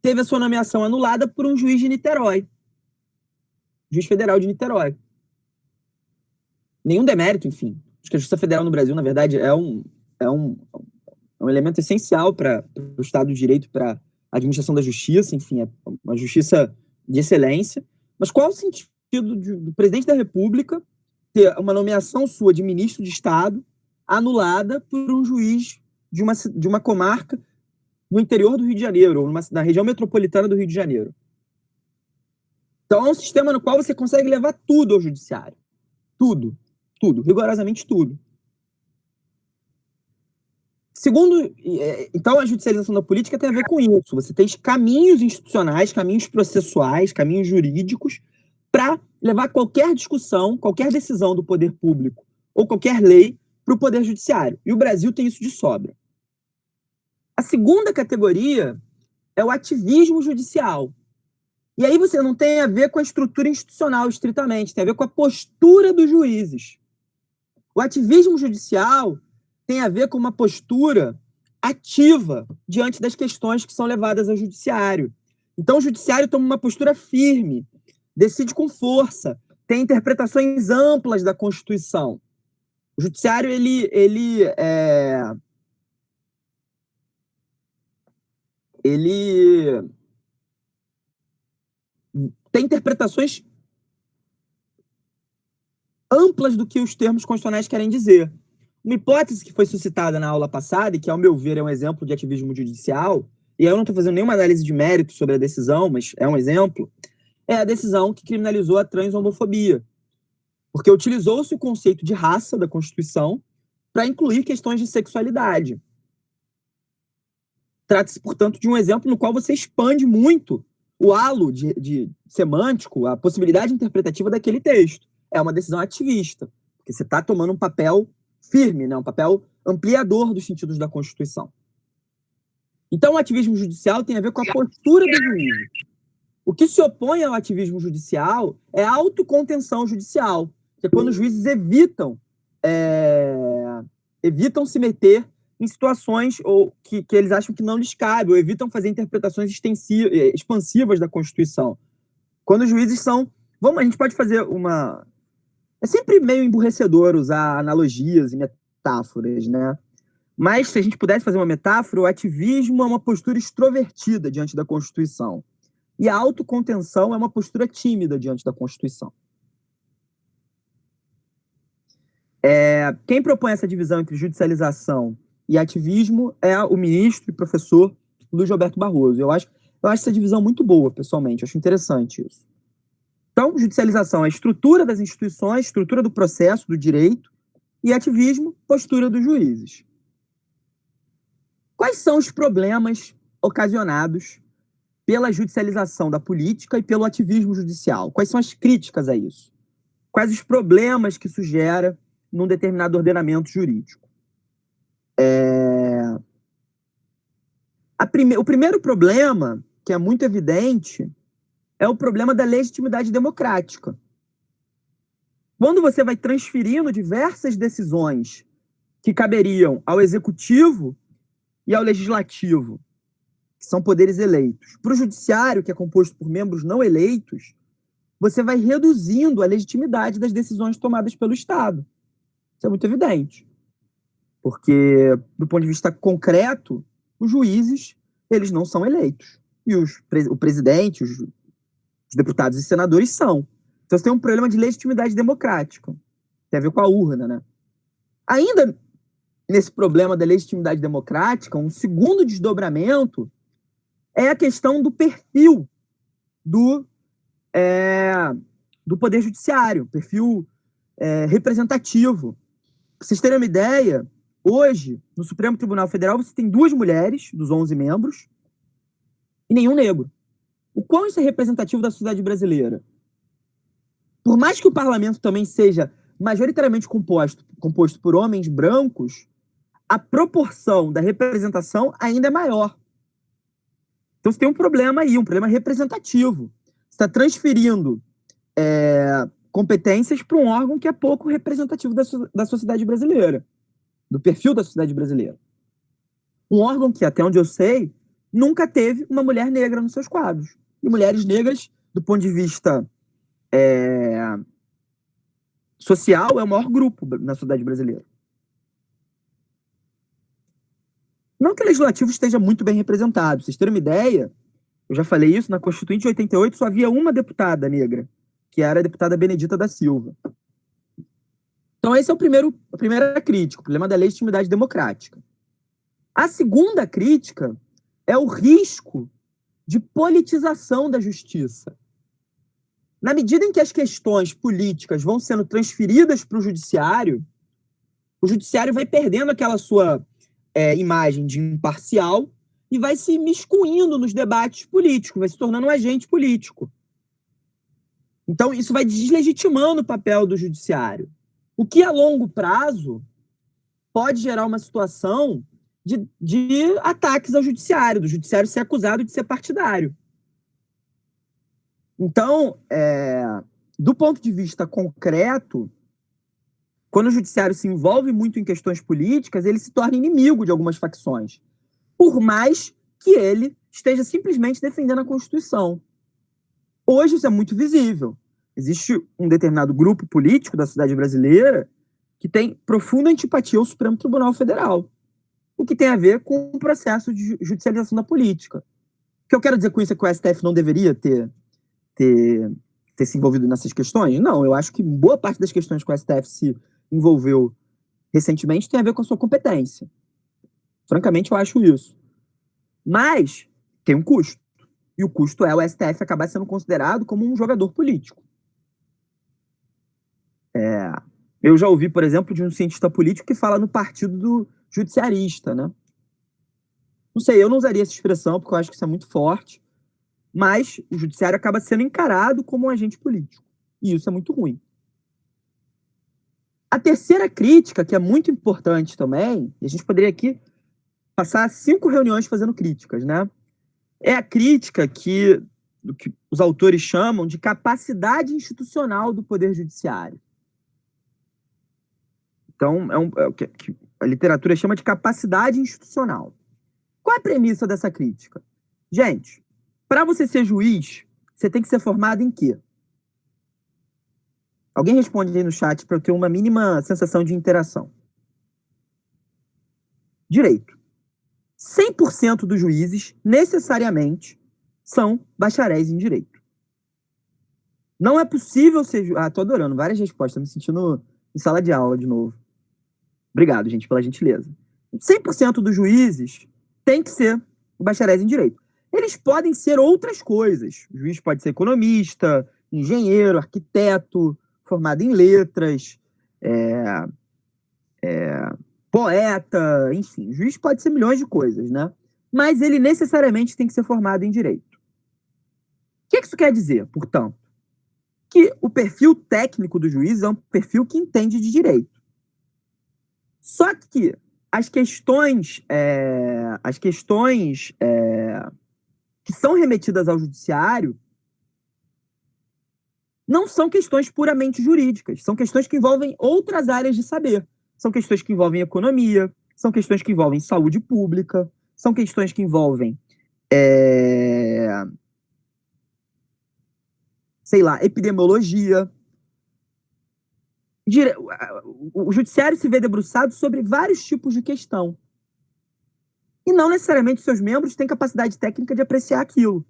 teve a sua nomeação anulada por um juiz de Niterói, juiz federal de Niterói. Nenhum demérito, enfim. Acho que a Justiça Federal no Brasil, na verdade, é um elemento essencial para o Estado de Direito, para a administração da justiça, enfim, é uma justiça de excelência. Mas qual o sentido do presidente da República ter uma nomeação sua de ministro de Estado anulada por um juiz de uma comarca no interior do Rio de Janeiro, ou na região metropolitana do Rio de Janeiro? Então, é um sistema no qual você consegue levar tudo ao judiciário. Tudo, rigorosamente tudo. Então, a judicialização da política tem a ver com isso. Você tem caminhos institucionais, caminhos processuais, caminhos jurídicos para levar qualquer discussão, qualquer decisão do poder público ou qualquer lei para o poder judiciário. E o Brasil tem isso de sobra. A segunda categoria é o ativismo judicial. E aí você não tem a ver com a estrutura institucional estritamente, tem a ver com a postura dos juízes. O ativismo judicial tem a ver com uma postura ativa diante das questões que são levadas ao judiciário. Então, o judiciário toma uma postura firme, decide com força, tem interpretações amplas da Constituição. O judiciário, ele tem interpretações amplas do que os termos constitucionais querem dizer. Uma hipótese que foi suscitada na aula passada, e que, ao meu ver, é um exemplo de ativismo judicial, e eu não estou fazendo nenhuma análise de mérito sobre a decisão, mas é um exemplo, é a decisão que criminalizou a transhomofobia. Porque utilizou-se o conceito de raça da Constituição para incluir questões de sexualidade. Trata-se, portanto, de um exemplo no qual você expande muito o halo semântico, a possibilidade interpretativa daquele texto. É uma decisão ativista, porque você está tomando um papel firme, né? Um papel ampliador dos sentidos da Constituição. Então, o ativismo judicial tem a ver com a postura do juiz. O que se opõe ao ativismo judicial é a autocontenção judicial, que é quando os juízes evitam se meter em situações que eles acham que não lhes cabe, ou evitam fazer interpretações expansivas da Constituição. Quando os juízes são... a gente pode fazer uma... É sempre meio emburrecedor usar analogias e metáforas, né? Mas, se a gente pudesse fazer uma metáfora, o ativismo é uma postura extrovertida diante da Constituição. E a autocontenção é uma postura tímida diante da Constituição. Quem propõe essa divisão entre judicialização e ativismo é o ministro e professor Luiz Roberto Barroso. Eu acho essa divisão muito boa, pessoalmente. Eu acho interessante isso. Então, judicialização é a estrutura das instituições, estrutura do processo, do direito, e ativismo, postura dos juízes. Quais são os problemas ocasionados pela judicialização da política e pelo ativismo judicial? Quais são as críticas a isso? Quais os problemas que isso gera num determinado ordenamento jurídico? O primeiro problema, que é muito evidente, é o problema da legitimidade democrática. Quando você vai transferindo diversas decisões que caberiam ao executivo e ao legislativo, que são poderes eleitos, para o judiciário, que é composto por membros não eleitos, você vai reduzindo a legitimidade das decisões tomadas pelo Estado. Isso é muito evidente. Porque, do ponto de vista concreto, os juízes, eles não são eleitos. E o presidente, os deputados e senadores são. Então, você tem um problema de legitimidade democrática. Tem a ver com a urna, né? Ainda nesse problema da legitimidade democrática, um segundo desdobramento é a questão do perfil do Poder Judiciário, perfil representativo. Para vocês terem uma ideia, hoje, no Supremo Tribunal Federal, você tem 2 mulheres, dos 11 membros, e nenhum negro. O quão isso é representativo da sociedade brasileira? Por mais que o parlamento também seja majoritariamente composto por homens brancos, a proporção da representação ainda é maior. Então você tem um problema aí, um problema representativo. Você está transferindo competências para um órgão que é pouco representativo da sociedade brasileira, do perfil da sociedade brasileira. Um órgão que, até onde eu sei, nunca teve uma mulher negra nos seus quadros. E mulheres negras, do ponto de vista social, é o maior grupo na sociedade brasileira. Não que o legislativo esteja muito bem representado. Pra vocês terem uma ideia, eu já falei isso, na Constituinte de 88 só havia uma deputada negra, que era a deputada Benedita da Silva. Então esse é a primeira crítica, o problema da legitimidade democrática. A segunda crítica é o risco de politização da justiça. Na medida em que as questões políticas vão sendo transferidas para o judiciário vai perdendo aquela sua imagem de imparcial e vai se miscuindo nos debates políticos, vai se tornando um agente político. Então, isso vai deslegitimando o papel do judiciário. O que, a longo prazo, pode gerar uma situação de ataques ao judiciário, do judiciário ser acusado de ser partidário. Então, do ponto de vista concreto, quando o judiciário se envolve muito em questões políticas, ele se torna inimigo de algumas facções, por mais que ele esteja simplesmente defendendo a Constituição. Hoje isso é muito visível. Existe um determinado grupo político da sociedade brasileira que tem profunda antipatia ao Supremo Tribunal Federal, o que tem a ver com o processo de judicialização da política. O que eu quero dizer com isso é que o STF não deveria ter se envolvido nessas questões? Não, eu acho que boa parte das questões que o STF se envolveu recentemente tem a ver com a sua competência. Francamente, eu acho isso. Mas tem um custo. E o custo é o STF acabar sendo considerado como um jogador político. Eu já ouvi, por exemplo, de um cientista político que fala no partido do judiciarista, né? Não sei, eu não usaria essa expressão, porque eu acho que isso é muito forte, mas o judiciário acaba sendo encarado como um agente político. E isso é muito ruim. A terceira crítica, que é muito importante também, e a gente poderia aqui passar 5 reuniões fazendo críticas, né? É a crítica que os autores chamam de capacidade institucional do Poder Judiciário. Então, é o que a literatura chama de capacidade institucional. Qual é a premissa dessa crítica? Gente, para você ser juiz, você tem que ser formado em quê? Alguém responde aí no chat para eu ter uma mínima sensação de interação. Direito. 100% dos juízes, necessariamente, são bacharéis em direito. Não é possível ser... tô adorando, várias respostas, me sentindo em sala de aula de novo. Obrigado, gente, pela gentileza. 100% dos juízes tem que ser bacharéis em direito. Eles podem ser outras coisas. O juiz pode ser economista, engenheiro, arquiteto, formado em letras, poeta, enfim. O juiz pode ser milhões de coisas, né? Mas ele necessariamente tem que ser formado em direito. O que isso quer dizer, portanto? Que o perfil técnico do juiz é um perfil que entende de direito. Só que as questões que são remetidas ao judiciário não são questões puramente jurídicas, são questões que envolvem outras áreas de saber. São questões que envolvem economia, são questões que envolvem saúde pública, são questões que envolvem, epidemiologia. O judiciário se vê debruçado sobre vários tipos de questão. E não necessariamente seus membros têm capacidade técnica de apreciar aquilo.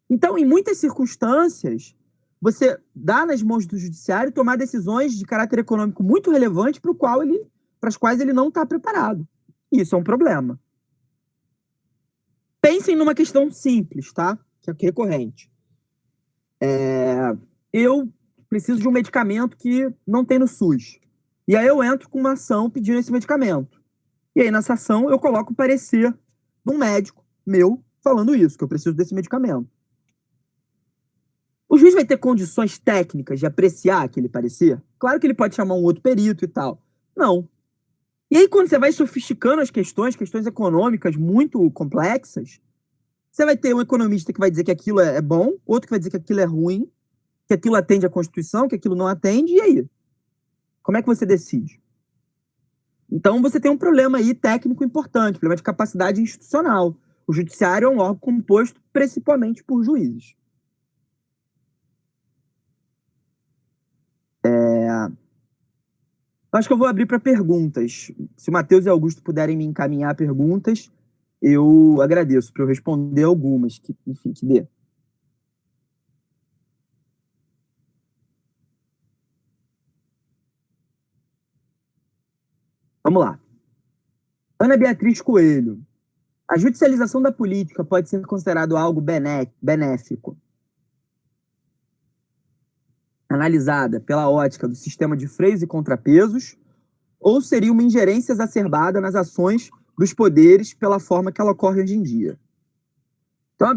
Então, em muitas circunstâncias, você dá nas mãos do judiciário tomar decisões de caráter econômico muito relevante para as quais ele não está preparado. E isso é um problema. Pensem numa questão simples, tá? Que é recorrente. Eu preciso de um medicamento que não tem no SUS. E aí eu entro com uma ação pedindo esse medicamento. E aí nessa ação eu coloco o parecer de um médico meu falando isso, que eu preciso desse medicamento. O juiz vai ter condições técnicas de apreciar aquele parecer? Claro que ele pode chamar um outro perito e tal. Não. E aí, quando você vai sofisticando as questões econômicas muito complexas, você vai ter um economista que vai dizer que aquilo é bom, outro que vai dizer que aquilo é ruim, que aquilo atende à Constituição, que aquilo não atende, e aí? Como é que você decide? Então, você tem um problema aí técnico importante, problema de capacidade institucional. O judiciário é um órgão composto principalmente por juízes. Acho que eu vou abrir para perguntas. Se o Matheus e Augusto puderem me encaminhar perguntas, eu agradeço para eu responder algumas, que dê. Vamos lá. Ana Beatriz Coelho. A judicialização da política pode ser considerado algo benéfico, analisada pela ótica do sistema de freios e contrapesos, ou seria uma ingerência exacerbada nas ações dos poderes pela forma que ela ocorre hoje em dia? Então, a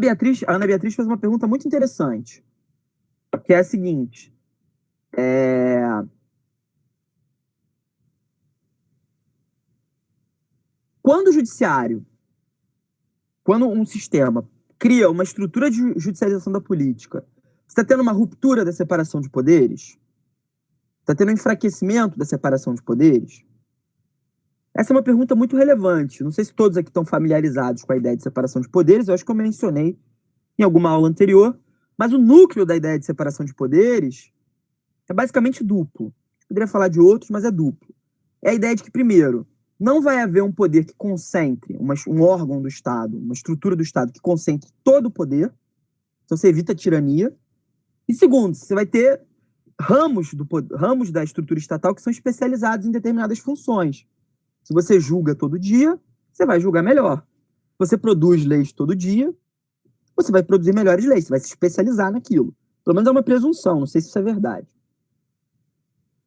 Ana Beatriz fez uma pergunta muito interessante, que é a seguinte: quando um sistema cria uma estrutura de judicialização da política, você está tendo uma ruptura da separação de poderes? Está tendo um enfraquecimento da separação de poderes? Essa é uma pergunta muito relevante. Não sei se todos aqui estão familiarizados com a ideia de separação de poderes, eu acho que eu mencionei em alguma aula anterior, mas o núcleo da ideia de separação de poderes é basicamente duplo. Eu poderia falar de outros, mas é duplo. É a ideia de que, primeiro, não vai haver um poder que concentre, um órgão do Estado, uma estrutura do Estado que concentre todo o poder, então você evita a tirania. E segundo, você vai ter ramos da estrutura estatal que são especializados em determinadas funções. Se você julga todo dia, você vai julgar melhor. Se você produz leis todo dia, você vai produzir melhores leis, você vai se especializar naquilo. Pelo menos é uma presunção, não sei se isso é verdade.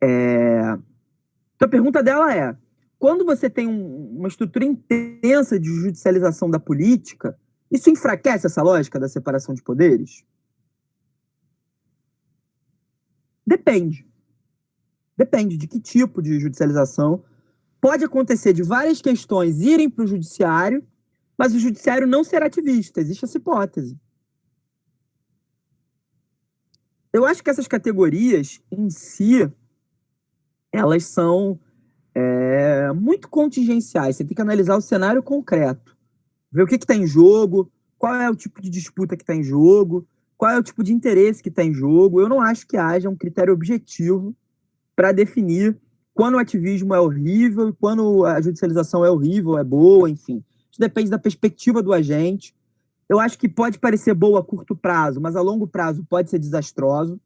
Então a pergunta dela é: quando você tem uma estrutura intensa de judicialização da política, Isso enfraquece essa lógica da separação de poderes? Depende. Depende de que tipo de judicialização. Pode acontecer de várias questões irem para o judiciário, mas o judiciário não ser ativista. Existe essa hipótese. Eu acho que essas categorias, em si, elas são muito contingenciais. Você tem que analisar o cenário concreto. Ver o que está em jogo, qual é o tipo de disputa que está em jogo, qual é o tipo de interesse que está em jogo. Eu não acho que haja um critério objetivo para definir quando o ativismo é horrível e quando a judicialização é horrível, é boa, enfim. Isso depende da perspectiva do agente. Eu acho que pode parecer boa a curto prazo, mas a longo prazo pode ser desastrosa.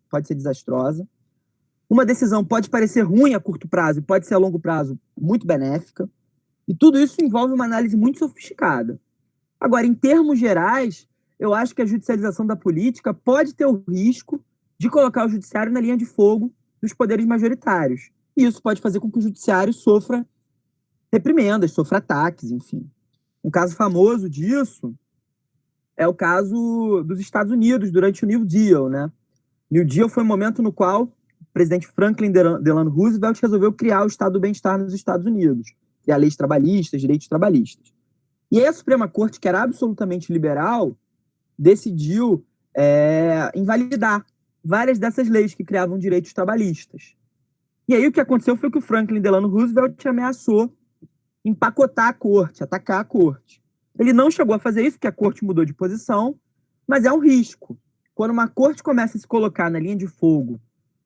Uma decisão pode parecer ruim a curto prazo e pode ser a longo prazo muito benéfica. E tudo isso envolve uma análise muito sofisticada. Agora, em termos gerais, eu acho que a judicialização da política pode ter o risco de colocar o judiciário na linha de fogo dos poderes majoritários. E isso pode fazer com que o judiciário sofra reprimendas, sofra ataques, enfim. Um caso famoso disso é o caso dos Estados Unidos durante o New Deal, né? New Deal foi um momento no qual o presidente Franklin Delano Roosevelt resolveu criar o Estado do Bem-Estar nos Estados Unidos, criar leis trabalhistas, direitos trabalhistas. E aí a Suprema Corte, que era absolutamente liberal, decidiu invalidar várias dessas leis que criavam direitos trabalhistas. E aí o que aconteceu foi que o Franklin Delano Roosevelt ameaçou empacotar a corte, atacar a corte. Ele não chegou a fazer isso, porque a corte mudou de posição, mas é um risco. Quando uma corte começa a se colocar na linha de fogo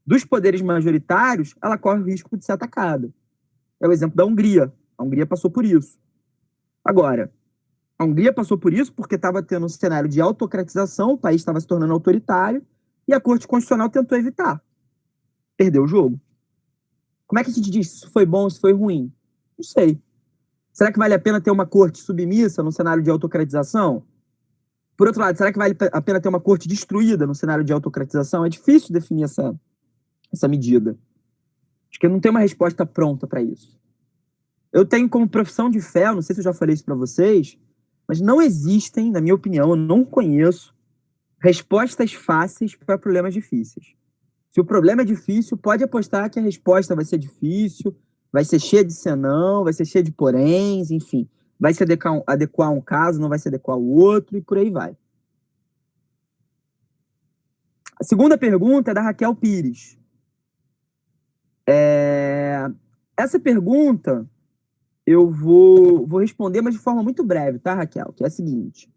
dos poderes majoritários, ela corre o risco de ser atacada. É o exemplo da Hungria. A Hungria passou por isso. Agora, a Hungria passou por isso porque estava tendo um cenário de autocratização, o país estava se tornando autoritário, e a Corte Constitucional tentou evitar. Perdeu o jogo. Como é que a gente diz se isso foi bom ou se foi ruim? Não sei. Será que vale a pena ter uma corte submissa num cenário de autocratização? Por outro lado, será que vale a pena ter uma corte destruída no cenário de autocratização? É difícil definir essa medida. Acho que não tem uma resposta pronta para isso. Eu tenho como profissão de fé, não sei se eu já falei isso para vocês, mas não existem, na minha opinião, eu não conheço respostas fáceis para problemas difíceis. Se o problema é difícil, pode apostar que a resposta vai ser difícil, vai ser cheia de senão, vai ser cheia de poréns, enfim. Vai se adequar um caso, não vai se adequar ao outro, e por aí vai. A segunda pergunta é da Raquel Pires. Essa pergunta eu vou responder, mas de forma muito breve, tá, Raquel? Que é a seguinte.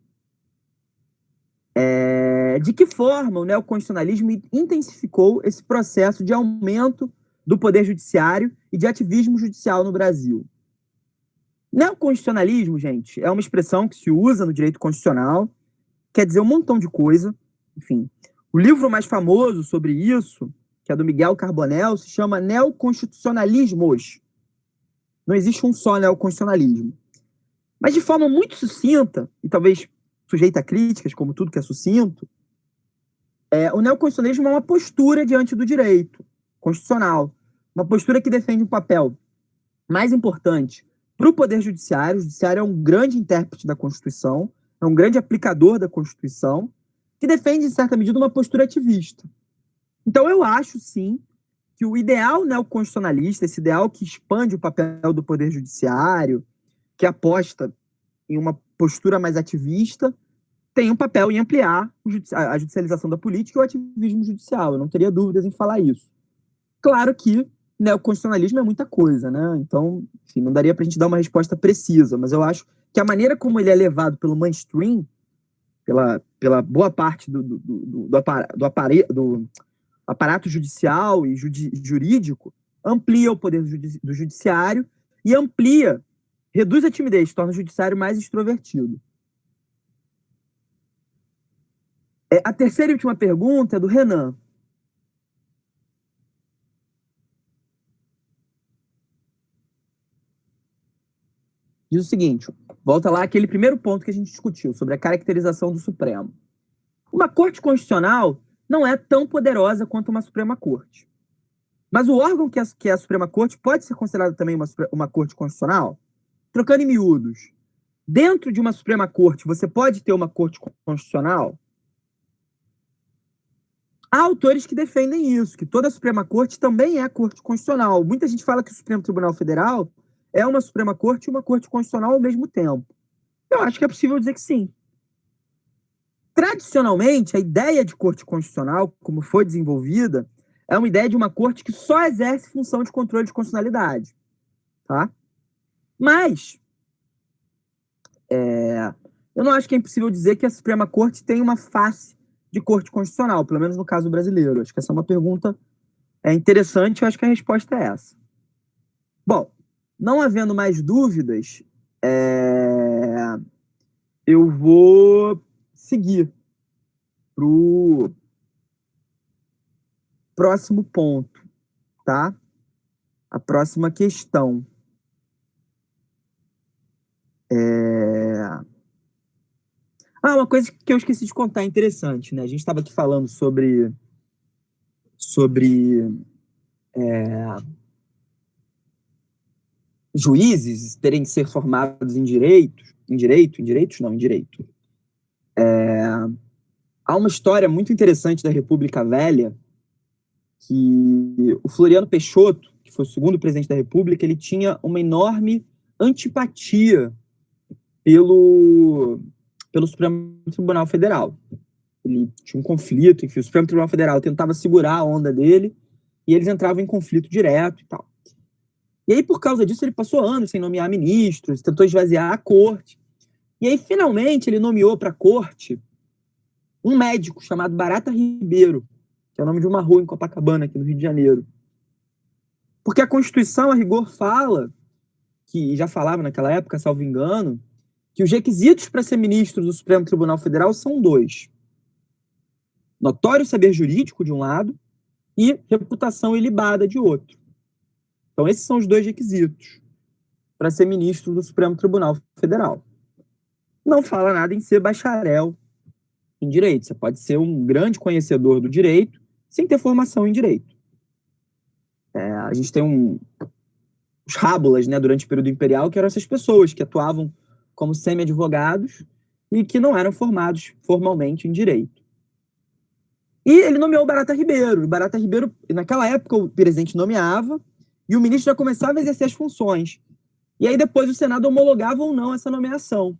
De que forma o neoconstitucionalismo intensificou esse processo de aumento do poder judiciário e de ativismo judicial no Brasil? Neoconstitucionalismo, gente, é uma expressão que se usa no direito constitucional, quer dizer um montão de coisa, enfim. O livro mais famoso sobre isso, que é do Miguel Carbonell, se chama Neoconstitucionalismos. Não existe um só neoconstitucionalismo. Mas de forma muito sucinta, e talvez sujeita a críticas, como tudo que é sucinto, o neoconstitucionalismo é uma postura diante do direito constitucional. Uma postura que defende um papel mais importante para o Poder Judiciário. O Judiciário é um grande intérprete da Constituição, é um grande aplicador da Constituição, que defende, em certa medida, uma postura ativista. Então, eu acho, sim, que o ideal neoconstitucionalista, esse ideal que expande o papel do Poder Judiciário, que aposta em uma postura mais ativista, tem um papel em ampliar a judicialização da política e o ativismo judicial. Eu não teria dúvidas em falar isso. Claro que neoconstitucionalismo é muita coisa, né? Então, enfim, não daria para a gente dar uma resposta precisa, mas eu acho que a maneira como ele é levado pelo mainstream, pela boa parte do aparato judicial e jurídico, amplia o poder do judiciário e reduz a timidez, torna o judiciário mais extrovertido. A terceira e última pergunta é do Renan. Diz o seguinte, volta lá aquele primeiro ponto que a gente discutiu, sobre a caracterização do Supremo. Uma Corte Constitucional não é tão poderosa quanto uma Suprema Corte. Mas o órgão que é a Suprema Corte pode ser considerado também uma Corte Constitucional? Trocando em miúdos, dentro de uma Suprema Corte, você pode ter uma Corte Constitucional? Há autores que defendem isso, que toda a Suprema Corte também é Corte Constitucional. Muita gente fala que o Supremo Tribunal Federal é uma Suprema Corte e uma Corte Constitucional ao mesmo tempo. Eu acho que é possível dizer que sim. Tradicionalmente, a ideia de Corte Constitucional, como foi desenvolvida, é uma ideia de uma corte que só exerce função de controle de constitucionalidade. Tá? Mas eu não acho que é impossível dizer que a Suprema Corte tem uma face de Corte Constitucional, pelo menos no caso brasileiro. Acho que essa é uma pergunta interessante, eu acho que a resposta é essa. Bom, não havendo mais dúvidas, eu vou seguir para o próximo ponto, tá? A próxima questão. Uma coisa que eu esqueci de contar interessante, né? A gente estava aqui falando sobre juízes terem que ser formados em direito. Há uma história muito interessante da República Velha, que o Floriano Peixoto, que foi o segundo presidente da República, ele tinha uma enorme antipatia pelo Supremo Tribunal Federal. Ele tinha um conflito, enfim, o Supremo Tribunal Federal tentava segurar a onda dele e eles entravam em conflito direto e tal. E aí, por causa disso, ele passou anos sem nomear ministros, tentou esvaziar a corte. E aí, finalmente, ele nomeou para a corte um médico chamado Barata Ribeiro, que é o nome de uma rua em Copacabana, aqui no Rio de Janeiro. Porque a Constituição, a rigor, fala, que já falava naquela época, salvo engano, que os requisitos para ser ministro do Supremo Tribunal Federal são 2. Notório saber jurídico, de um lado, e reputação ilibada, de outro. Então, esses são os 2 requisitos para ser ministro do Supremo Tribunal Federal. Não fala nada em ser bacharel em direito. Você pode ser um grande conhecedor do direito sem ter formação em direito. A gente tem os rábulas, né, durante o período imperial, que eram essas pessoas que atuavam como semi-advogados e que não eram formados formalmente em direito. E ele nomeou o Barata Ribeiro. O Barata Ribeiro, naquela época, o presidente nomeava e o ministro já começava a exercer as funções. E aí depois o Senado homologava ou não essa nomeação.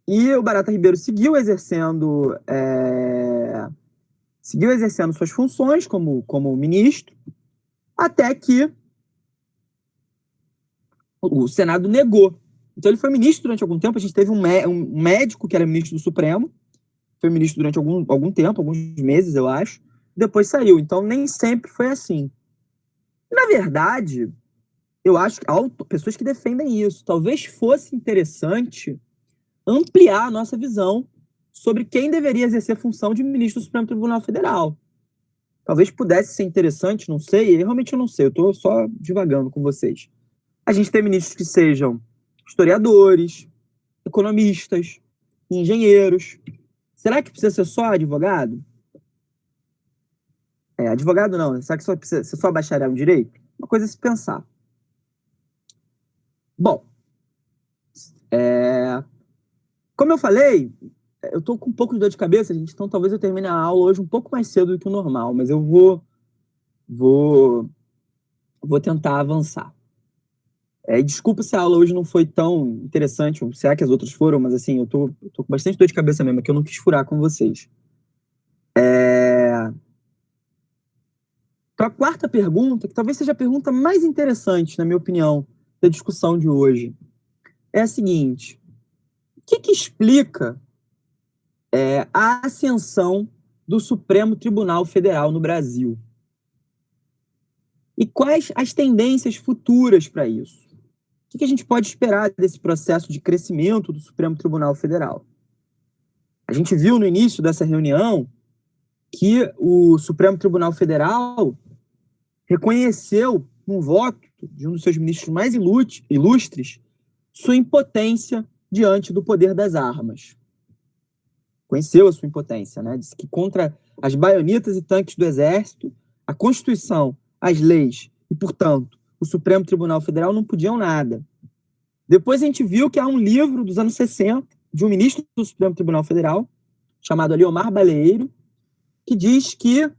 E o Barata Ribeiro seguiu exercendo suas funções como ministro, até que o Senado negou. Então ele foi ministro durante algum tempo. A gente teve um médico que era ministro do Supremo, foi ministro durante algum tempo, alguns meses, eu acho, depois saiu. Então nem sempre foi assim. Na verdade, eu acho que há pessoas que defendem isso. Talvez fosse interessante ampliar a nossa visão sobre quem deveria exercer a função de ministro do Supremo Tribunal Federal. Talvez pudesse ser interessante, não sei, realmente eu não sei, eu estou só divagando com vocês. A gente tem ministros que sejam historiadores, economistas, engenheiros. Será que precisa ser só advogado? Advogado não, será que só precisa ser só bacharel em direito? Uma coisa a se pensar. Bom, como eu falei, eu estou com um pouco de dor de cabeça, gente, então talvez eu termine a aula hoje um pouco mais cedo do que o normal, mas eu vou tentar avançar. Desculpa se a aula hoje não foi tão interessante, ou será que as outras foram, mas assim, eu tô com bastante dor de cabeça mesmo, que eu não quis furar com vocês. Então, a quarta pergunta, que talvez seja a pergunta mais interessante, na minha opinião, da discussão de hoje, é a seguinte: o que explica a ascensão do Supremo Tribunal Federal no Brasil? E quais as tendências futuras para isso? O que a gente pode esperar desse processo de crescimento do Supremo Tribunal Federal? A gente viu no início dessa reunião que o Supremo Tribunal Federal reconheceu, num voto de um dos seus ministros mais ilustres, sua impotência diante do poder das armas. Conheceu a sua impotência, né? Disse que contra as baionetas e tanques do Exército, a Constituição, as leis e, portanto, o Supremo Tribunal Federal não podiam nada. Depois a gente viu que há um livro dos anos 60, de um ministro do Supremo Tribunal Federal, chamado Aliomar Baleeiro, que diz que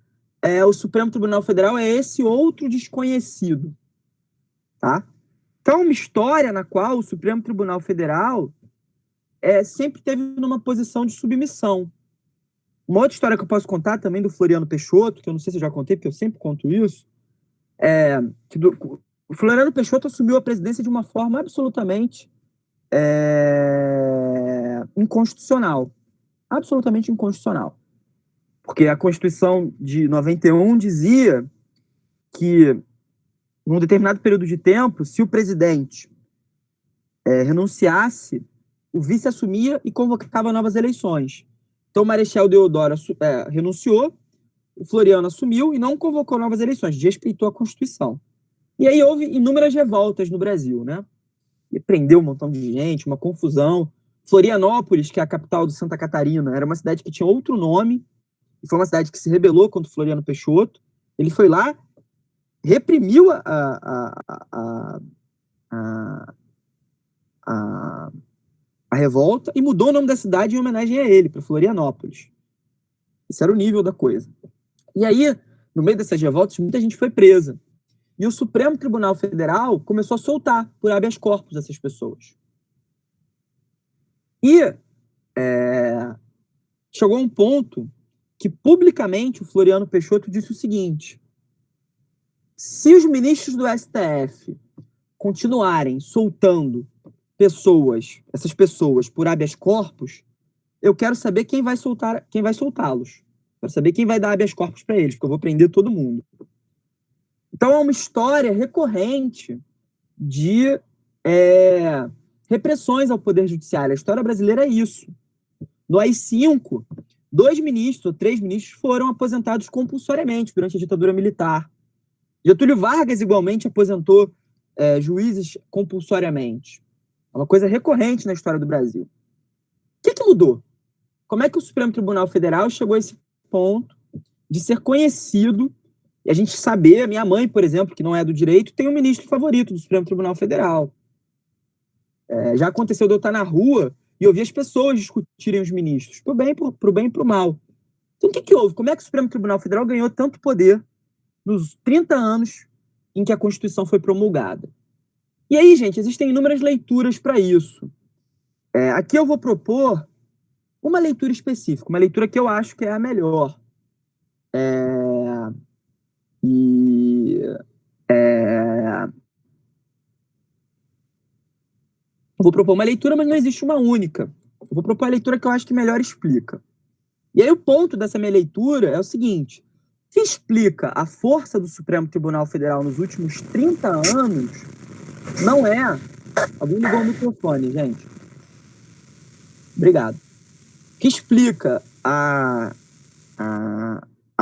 o Supremo Tribunal Federal é esse outro desconhecido. Tá? Então, uma história na qual o Supremo Tribunal Federal sempre teve numa posição de submissão. Uma outra história que eu posso contar também do Floriano Peixoto, que eu não sei se eu já contei, porque eu sempre conto isso, que o Floriano Peixoto assumiu a presidência de uma forma absolutamente inconstitucional. Absolutamente inconstitucional. Porque a Constituição de 91 dizia que, num determinado período de tempo, se o presidente renunciasse, o vice assumia e convocava novas eleições. Então, o Marechal Deodoro renunciou, o Floriano assumiu e não convocou novas eleições, desrespeitou a Constituição. E aí houve inúmeras revoltas no Brasil, né? E prendeu um montão de gente, uma confusão. Florianópolis, que é a capital de Santa Catarina, era uma cidade que tinha outro nome, e foi uma cidade que se rebelou contra o Floriano Peixoto. Ele foi lá, reprimiu a revolta e mudou o nome da cidade em homenagem a ele, para Florianópolis. Esse era o nível da coisa. E aí, no meio dessas revoltas, muita gente foi presa. E o Supremo Tribunal Federal começou a soltar por habeas corpus essas pessoas. E chegou a um ponto que, publicamente, o Floriano Peixoto disse o seguinte: se os ministros do STF continuarem soltando essas pessoas por habeas corpus, eu quero saber quem vai soltá-los. Quero saber quem vai dar habeas corpus para eles, porque eu vou prender todo mundo. Então é uma história recorrente de repressões ao Poder Judiciário. A história brasileira é isso. No AI-5, 2 ministros ou 3 ministros foram aposentados compulsoriamente durante a ditadura militar. Getúlio Vargas, igualmente, aposentou juízes compulsoriamente. É uma coisa recorrente na história do Brasil. O que mudou? Como é que o Supremo Tribunal Federal chegou a esse ponto de ser conhecido e a gente saber? A minha mãe, por exemplo, que não é do direito, tem um ministro favorito do Supremo Tribunal Federal. Já aconteceu de eu estar na rua e ouvir as pessoas discutirem os ministros, pro bem e pro mal. Então, o que houve? Como é que o Supremo Tribunal Federal ganhou tanto poder nos 30 anos em que a Constituição foi promulgada? E aí, gente, existem inúmeras leituras para isso. Aqui eu vou propor uma leitura específica, uma leitura que eu acho que é a melhor. Eu vou propor uma leitura, mas não existe uma única. Eu vou propor a leitura que eu acho que melhor explica. E aí o ponto dessa minha leitura é o seguinte: o que explica a força do Supremo Tribunal Federal nos últimos 30 anos não é... Alguém ligou o microfone, gente. Obrigado. O que explica a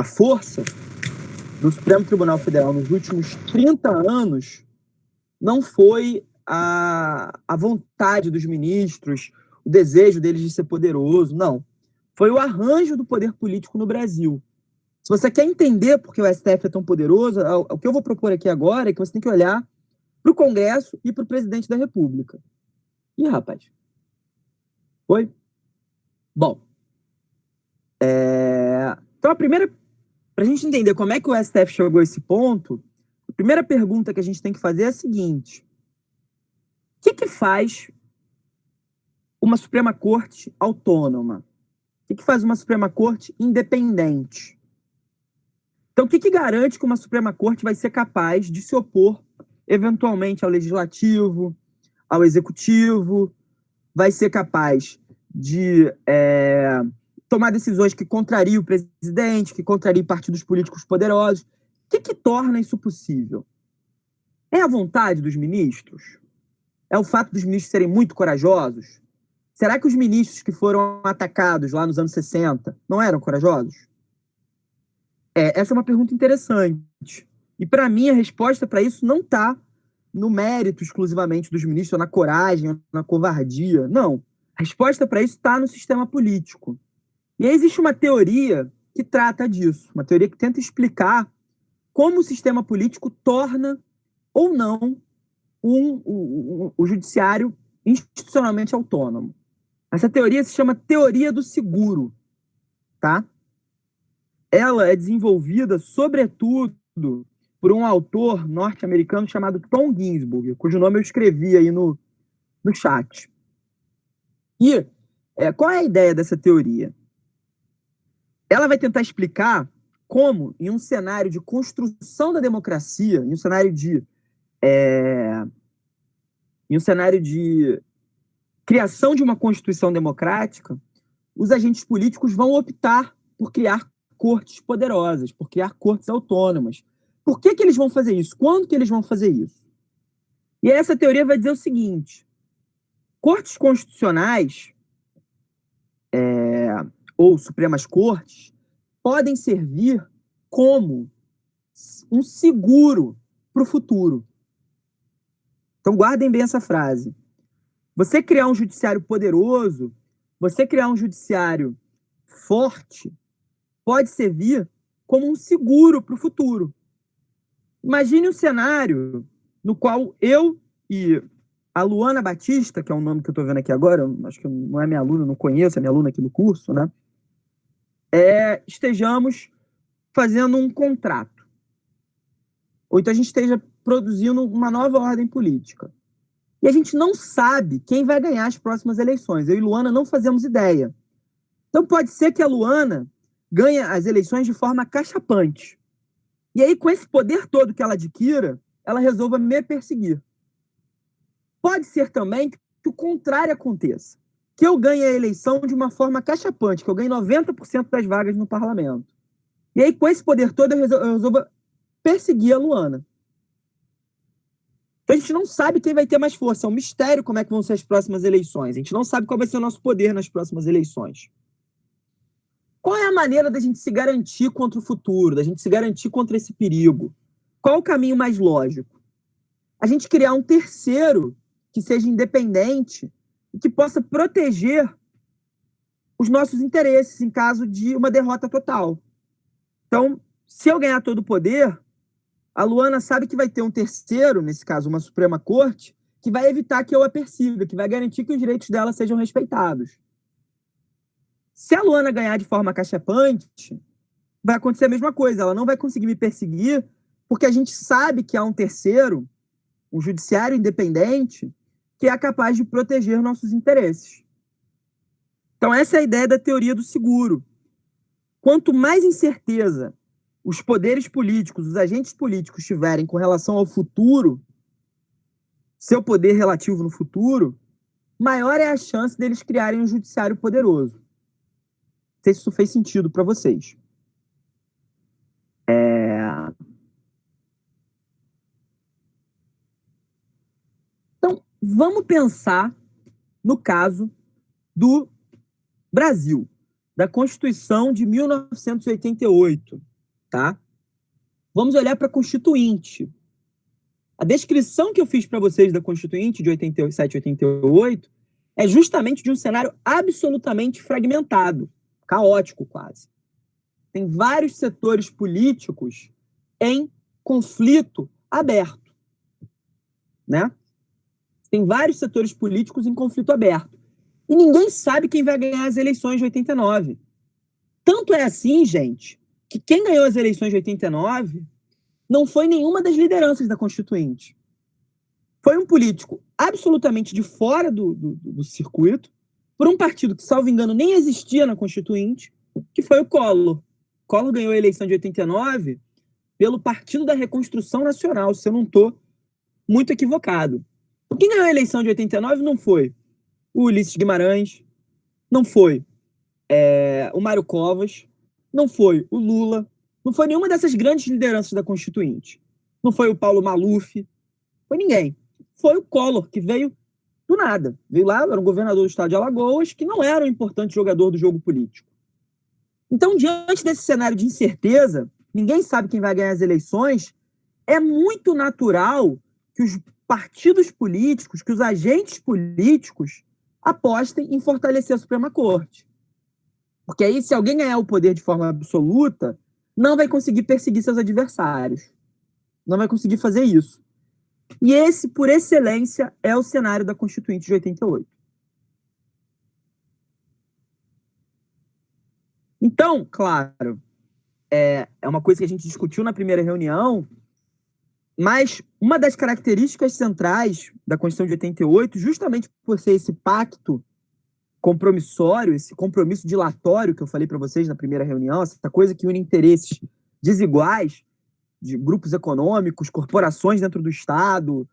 força do Supremo Tribunal Federal nos últimos 30 anos não foi a vontade dos ministros, o desejo deles de ser poderoso, não. Foi o arranjo do poder político no Brasil. Se você quer entender por que o STF é tão poderoso, o que eu vou propor aqui agora é que você tem que olhar para o Congresso e para o presidente da República. Ih, rapaz. Oi? Bom. Então, para a gente entender como é que o STF chegou a esse ponto, a primeira pergunta que a gente tem que fazer é a seguinte: o que faz uma Suprema Corte autônoma? O que faz uma Suprema Corte independente? Então, o que garante que uma Suprema Corte vai ser capaz de se opor, eventualmente, ao Legislativo, ao Executivo, vai ser capaz de tomar decisões que contrariam o presidente, que contrariam partidos políticos poderosos? O que torna isso possível? É a vontade dos ministros? É o fato dos ministros serem muito corajosos? Será que os ministros que foram atacados lá nos anos 60 não eram corajosos? Essa é uma pergunta interessante. E, para mim, a resposta para isso não está no mérito exclusivamente dos ministros, ou na coragem, ou na covardia. Não. A resposta para isso está no sistema político. E aí existe uma teoria que trata disso, uma teoria que tenta explicar como o sistema político torna ou não o judiciário institucionalmente autônomo. Essa teoria se chama teoria do seguro, tá? Ela é desenvolvida, sobretudo, por um autor norte-americano chamado Tom Ginsburg, cujo nome eu escrevi aí no chat. E qual é a ideia dessa teoria? Ela vai tentar explicar como, em um cenário de construção da democracia, em um cenário de criação de uma constituição democrática, os agentes políticos vão optar por criar cortes poderosas, por criar cortes autônomas. Por que eles vão fazer isso? Quando que eles vão fazer isso? E essa teoria vai dizer o seguinte: cortes constitucionais ou Supremas Cortes podem servir como um seguro para o futuro. Então guardem bem essa frase. Você criar um judiciário poderoso, você criar um judiciário forte, pode servir como um seguro para o futuro. Imagine um cenário no qual eu e a Luana Batista, que é um nome que eu estou vendo aqui agora, acho que não é minha aluna, não conheço, é minha aluna aqui no curso, né? Estejamos fazendo um contrato. Ou então a gente esteja produzindo uma nova ordem política. E a gente não sabe quem vai ganhar as próximas eleições. Eu e Luana não fazemos ideia. Então pode ser que a Luana ganhe as eleições de forma cachapante. E aí, com esse poder todo que ela adquira, ela resolva me perseguir. Pode ser também que o contrário aconteça. Que eu ganhe a eleição de uma forma cachapante, que eu ganhe 90% das vagas no parlamento. E aí, com esse poder todo, eu resolva perseguir a Luana. Então, a gente não sabe quem vai ter mais força. É um mistério como é que vão ser as próximas eleições. A gente não sabe qual vai ser o nosso poder nas próximas eleições. Qual é a maneira da gente se garantir contra o futuro, da gente se garantir contra esse perigo? Qual o caminho mais lógico? A gente criar um terceiro que seja independente e que possa proteger os nossos interesses em caso de uma derrota total. Então, se eu ganhar todo o poder, a Luana sabe que vai ter um terceiro, nesse caso uma Suprema Corte, que vai evitar que eu a persiga, que vai garantir que os direitos dela sejam respeitados. Se a Luana ganhar de forma cachapante, vai acontecer a mesma coisa. Ela não vai conseguir me perseguir, porque a gente sabe que há um terceiro, um judiciário independente, que é capaz de proteger nossos interesses. Então, essa é a ideia da teoria do seguro. Quanto mais incerteza os poderes políticos, os agentes políticos tiverem com relação ao futuro, seu poder relativo no futuro, maior é a chance deles criarem um judiciário poderoso. Não sei se isso fez sentido para vocês. Então, vamos pensar no caso do Brasil, da Constituição de 1988, tá? Vamos olhar para a Constituinte. A descrição que eu fiz para vocês da Constituinte de 87 e 88 é justamente de um cenário absolutamente fragmentado, caótico quase. Tem vários setores políticos em conflito aberto, né? Tem vários setores políticos em conflito aberto. E ninguém sabe quem vai ganhar as eleições de 89. Tanto é assim, gente, que quem ganhou as eleições de 89 não foi nenhuma das lideranças da Constituinte. Foi um político absolutamente de fora do circuito, por um partido que, salvo engano, nem existia na Constituinte, que foi o Collor. Collor ganhou a eleição de 89 pelo Partido da Reconstrução Nacional, se eu não estou muito equivocado. Quem ganhou a eleição de 89 não foi o Ulisses Guimarães, não foi o Mário Covas, não foi o Lula, não foi nenhuma dessas grandes lideranças da Constituinte. Não foi o Paulo Maluf, foi ninguém. Foi o Collor, que veio do nada. Veio lá, era um governador do estado de Alagoas, que não era um importante jogador do jogo político. Então, diante desse cenário de incerteza, ninguém sabe quem vai ganhar as eleições, é muito natural que os partidos políticos, que os agentes políticos apostem em fortalecer a Suprema Corte. Porque aí, se alguém ganhar o poder de forma absoluta, não vai conseguir perseguir seus adversários. Não vai conseguir fazer isso. E esse, por excelência, é o cenário da Constituinte de 88. Então, claro, é uma coisa que a gente discutiu na primeira reunião, mas uma das características centrais da Constituição de 88, justamente por ser esse pacto compromissório, esse compromisso dilatório que eu falei para vocês na primeira reunião, essa coisa que une interesses desiguais de grupos econômicos, corporações dentro do Estado,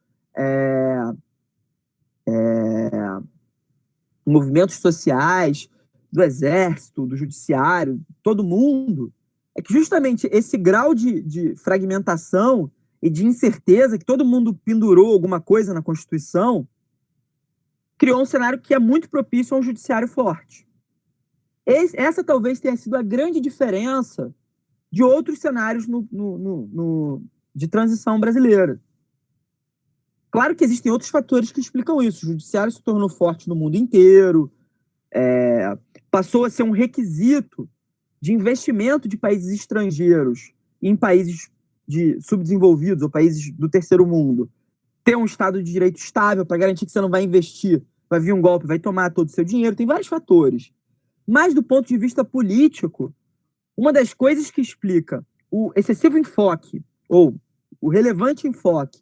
movimentos sociais, do Exército, do Judiciário, todo mundo, é que justamente esse grau de fragmentação e de incerteza, que todo mundo pendurou alguma coisa na Constituição, criou um cenário que é muito propício a um judiciário forte. Essa talvez tenha sido a grande diferença de outros cenários de transição brasileira. Claro que existem outros fatores que explicam isso. O judiciário se tornou forte no mundo inteiro, passou a ser um requisito de investimento de países estrangeiros em países subdesenvolvidos ou países do terceiro mundo, ter um Estado de Direito estável para garantir que você não vai investir, vai vir um golpe, vai tomar todo o seu dinheiro, tem vários fatores. Mas, do ponto de vista político, uma das coisas que explica o excessivo enfoque, ou o relevante enfoque,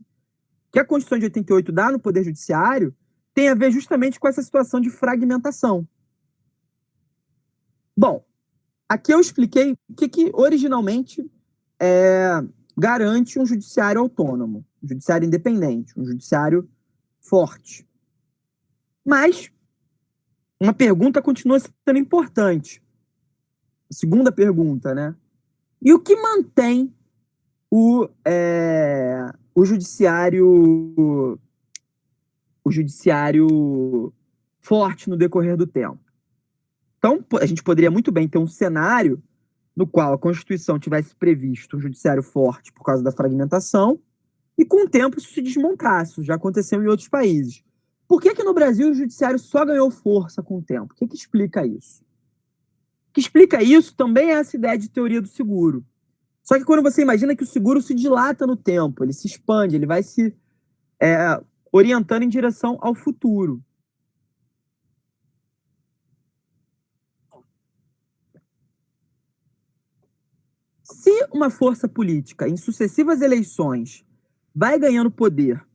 que a Constituição de 88 dá no Poder Judiciário, tem a ver justamente com essa situação de fragmentação. Bom, aqui eu expliquei o que originalmente garante um judiciário autônomo, um judiciário independente, um judiciário forte. Mas uma pergunta continua sendo importante. A segunda pergunta, né? E o que mantém o judiciário forte no decorrer do tempo? Então, a gente poderia muito bem ter um cenário no qual a Constituição tivesse previsto um judiciário forte por causa da fragmentação e, com o tempo, isso se desmontasse. Isso já aconteceu em outros países. Por que no Brasil o judiciário só ganhou força com o tempo? O que explica isso? O que explica isso também é essa ideia de teoria do seguro. Só que quando você imagina que o seguro se dilata no tempo, ele se expande, ele vai se orientando em direção ao futuro. Se uma força política, em sucessivas eleições, vai ganhando poder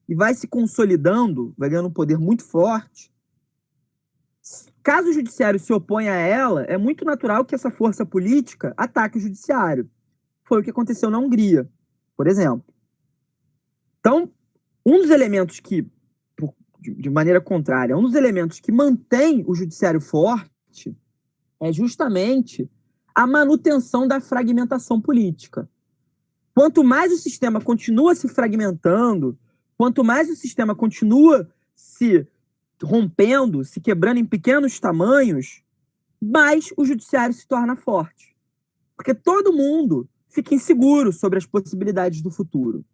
e vai se consolidando, vai ganhando um poder muito forte, caso o judiciário se oponha a ela, é muito natural que essa força política ataque o judiciário. Foi o que aconteceu na Hungria, por exemplo. Então, um dos elementos que, de maneira contrária, um dos elementos que mantém o judiciário forte é justamente a manutenção da fragmentação política. Quanto mais o sistema continua se fragmentando, quanto mais o sistema continua se rompendo, se quebrando em pequenos tamanhos, mais o judiciário se torna forte. Porque todo mundo fica inseguro sobre as possibilidades do futuro.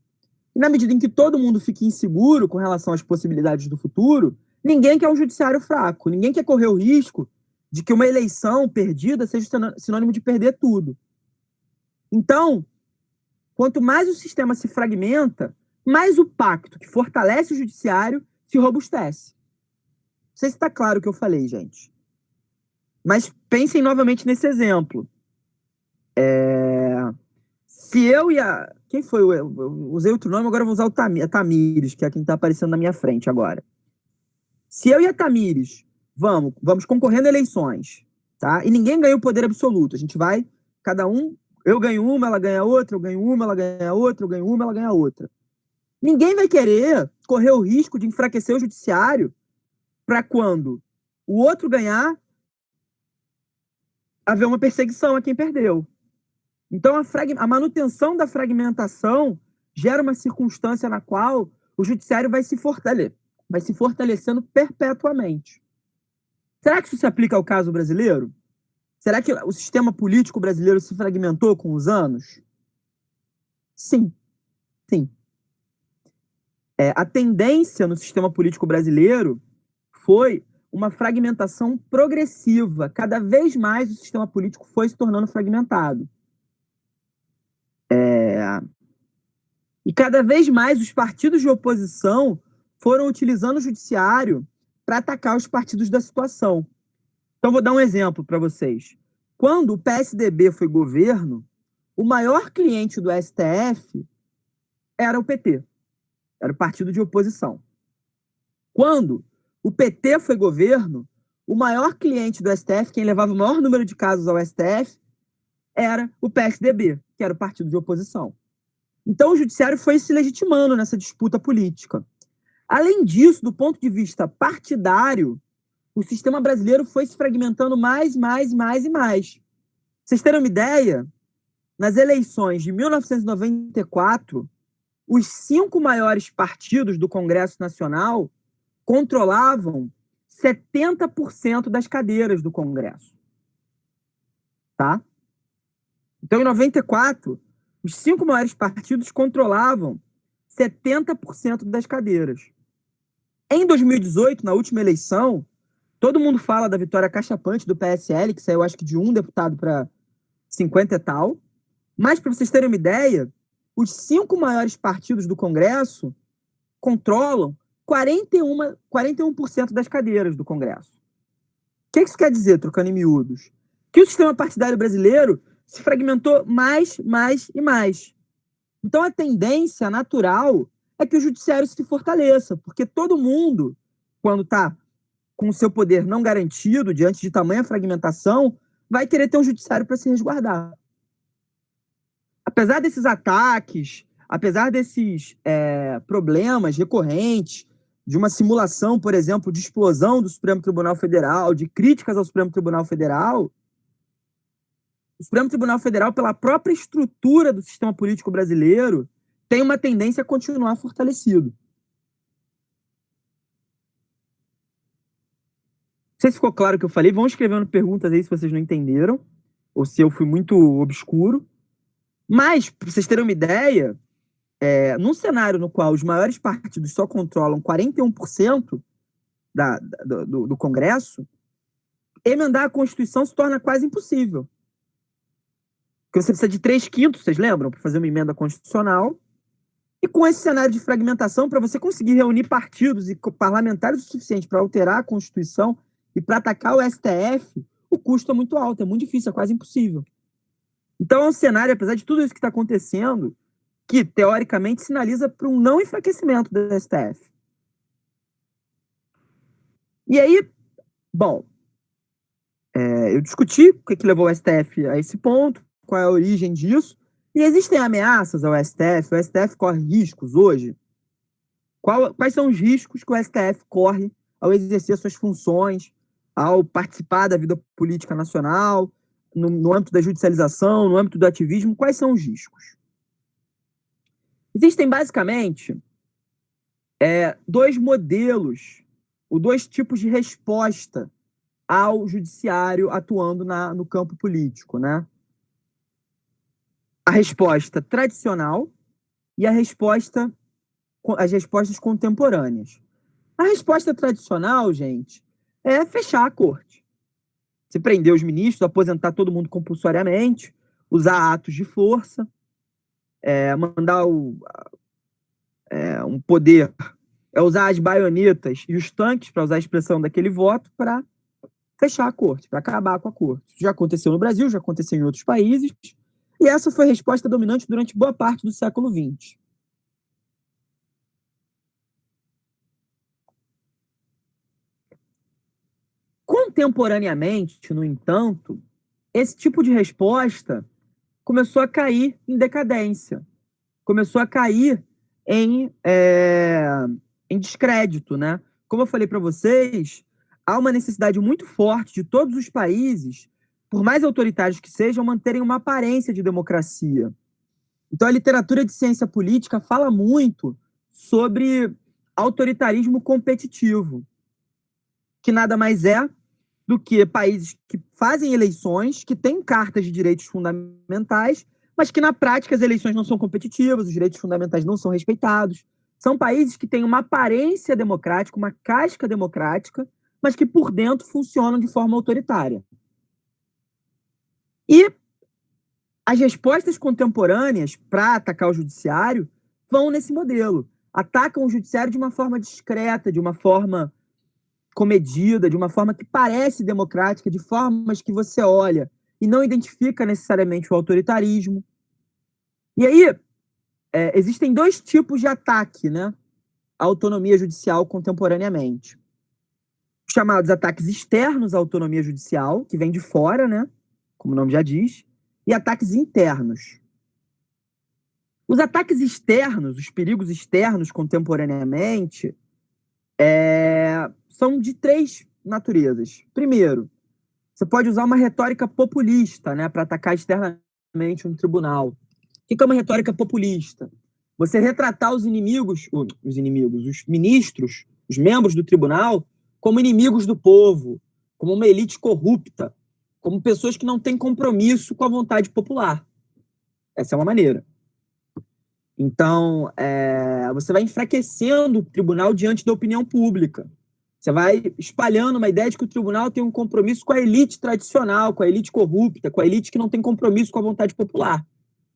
E na medida em que todo mundo fica inseguro com relação às possibilidades do futuro, ninguém quer um judiciário fraco, ninguém quer correr o risco de que uma eleição perdida seja sinônimo de perder tudo. Então, quanto mais o sistema se fragmenta, mais o pacto que fortalece o judiciário se robustece. Não sei se está claro o que eu falei, gente. Mas pensem novamente nesse exemplo. Se eu e a... Quem foi? Eu usei outro nome, agora eu vou usar a Tamires, que é quem está aparecendo na minha frente agora. Se eu e a Tamires vamos concorrendo a eleições, tá? E ninguém ganha o poder absoluto. A gente vai, cada um, eu ganho uma, ela ganha outra, eu ganho uma, ela ganha outra, eu ganho uma, ela ganha outra. Ninguém vai querer correr o risco de enfraquecer o judiciário para quando o outro ganhar, haver uma perseguição a quem perdeu. Então, a manutenção da fragmentação gera uma circunstância na qual o judiciário vai se fortalecendo perpetuamente. Será que isso se aplica ao caso brasileiro? Será que o sistema político brasileiro se fragmentou com os anos? Sim. Sim. A tendência no sistema político brasileiro foi uma fragmentação progressiva. Cada vez mais o sistema político foi se tornando fragmentado. E cada vez mais os partidos de oposição foram utilizando o judiciário para atacar os partidos da situação. Então, vou dar um exemplo para vocês. Quando o PSDB foi governo, o maior cliente do STF era o PT, era o partido de oposição. Quando o PT foi governo, o maior cliente do STF, quem levava o maior número de casos ao STF, era o PSDB, que era o partido de oposição. Então, o judiciário foi se legitimando nessa disputa política. Além disso, do ponto de vista partidário, o sistema brasileiro foi se fragmentando mais. Pra vocês terem uma ideia, nas eleições de 1994, os 5 maiores partidos do Congresso Nacional controlavam 70% das cadeiras do Congresso. Tá? Então, em 94, os 5 maiores partidos controlavam 70% das cadeiras. Em 2018, na última eleição, todo mundo fala da vitória cachapante do PSL, que saiu acho que de 1 deputado para 50 e tal. Mas, para vocês terem uma ideia, os 5 maiores partidos do Congresso controlam 41% das cadeiras do Congresso. O que isso quer dizer, trocando em miúdos? Que o sistema partidário brasileiro se fragmentou mais. Então, a tendência natural é que o judiciário se fortaleça, porque todo mundo, quando está com o seu poder não garantido, diante de tamanha fragmentação, vai querer ter um judiciário para se resguardar. Apesar desses ataques, apesar desses problemas recorrentes, de uma simulação, por exemplo, de explosão do Supremo Tribunal Federal, de críticas ao Supremo Tribunal Federal, o Supremo Tribunal Federal, pela própria estrutura do sistema político brasileiro, tem uma tendência a continuar fortalecido. Não sei se ficou claro o que eu falei. Vão escrevendo perguntas aí se vocês não entenderam, ou se eu fui muito obscuro. Mas, para vocês terem uma ideia, num cenário no qual os maiores partidos só controlam 41% do Congresso, emendar a Constituição se torna quase impossível. Porque você precisa de 3/5, vocês lembram, para fazer uma emenda constitucional. E com esse cenário de fragmentação, para você conseguir reunir partidos e parlamentares o suficiente para alterar a Constituição e para atacar o STF, o custo é muito alto, é muito difícil, é quase impossível. Então é um cenário, apesar de tudo isso que está acontecendo, que teoricamente sinaliza para um não enfraquecimento do STF. E aí, bom, eu discuti o que levou o STF a esse ponto, qual é a origem disso, e existem ameaças ao STF, o STF corre riscos hoje. Quais são os riscos que o STF corre ao exercer suas funções, ao participar da vida política nacional, no âmbito da judicialização, no âmbito do ativismo? Quais são os riscos? Existem basicamente 2 modelos, ou 2 tipos de resposta ao judiciário atuando no campo político, né? A resposta tradicional e as respostas contemporâneas. A resposta tradicional, gente, é fechar a corte. Você prender os ministros, aposentar todo mundo compulsoriamente, usar atos de força, mandar um poder, usar as baionetas e os tanques, para usar a expressão daquele voto, para fechar a corte, para acabar com a corte. Isso já aconteceu no Brasil, já aconteceu em outros países, e essa foi a resposta dominante durante boa parte do século XX. Contemporaneamente, no entanto, esse tipo de resposta começou a cair em decadência, começou a cair em descrédito, né? Como eu falei para vocês, há uma necessidade muito forte de todos os países, por mais autoritários que sejam, manterem uma aparência de democracia. Então, a literatura de ciência política fala muito sobre autoritarismo competitivo, que nada mais é do que países que fazem eleições, que têm cartas de direitos fundamentais, mas que na prática as eleições não são competitivas, os direitos fundamentais não são respeitados. São países que têm uma aparência democrática, uma casca democrática, mas que por dentro funcionam de forma autoritária. E as respostas contemporâneas para atacar o judiciário vão nesse modelo. Atacam o judiciário de uma forma discreta, de uma forma comedida, de uma forma que parece democrática, de formas que você olha e não identifica necessariamente o autoritarismo. E aí, existem dois tipos de ataque, né, à autonomia judicial contemporaneamente. Chamados ataques externos à autonomia judicial, que vem de fora, né, como o nome já diz, e ataques internos. Os ataques externos, os perigos externos contemporaneamente, são de três naturezas. Primeiro, você pode usar uma retórica populista, né, para atacar externamente um tribunal. O que é uma retórica populista? Você retratar os ministros, os membros do tribunal, como inimigos do povo, como uma elite corrupta, como pessoas que não têm compromisso com a vontade popular. Essa é uma maneira. Então, você vai enfraquecendo o tribunal diante da opinião pública. Você vai espalhando uma ideia de que o tribunal tem um compromisso com a elite tradicional, com a elite corrupta, com a elite que não tem compromisso com a vontade popular.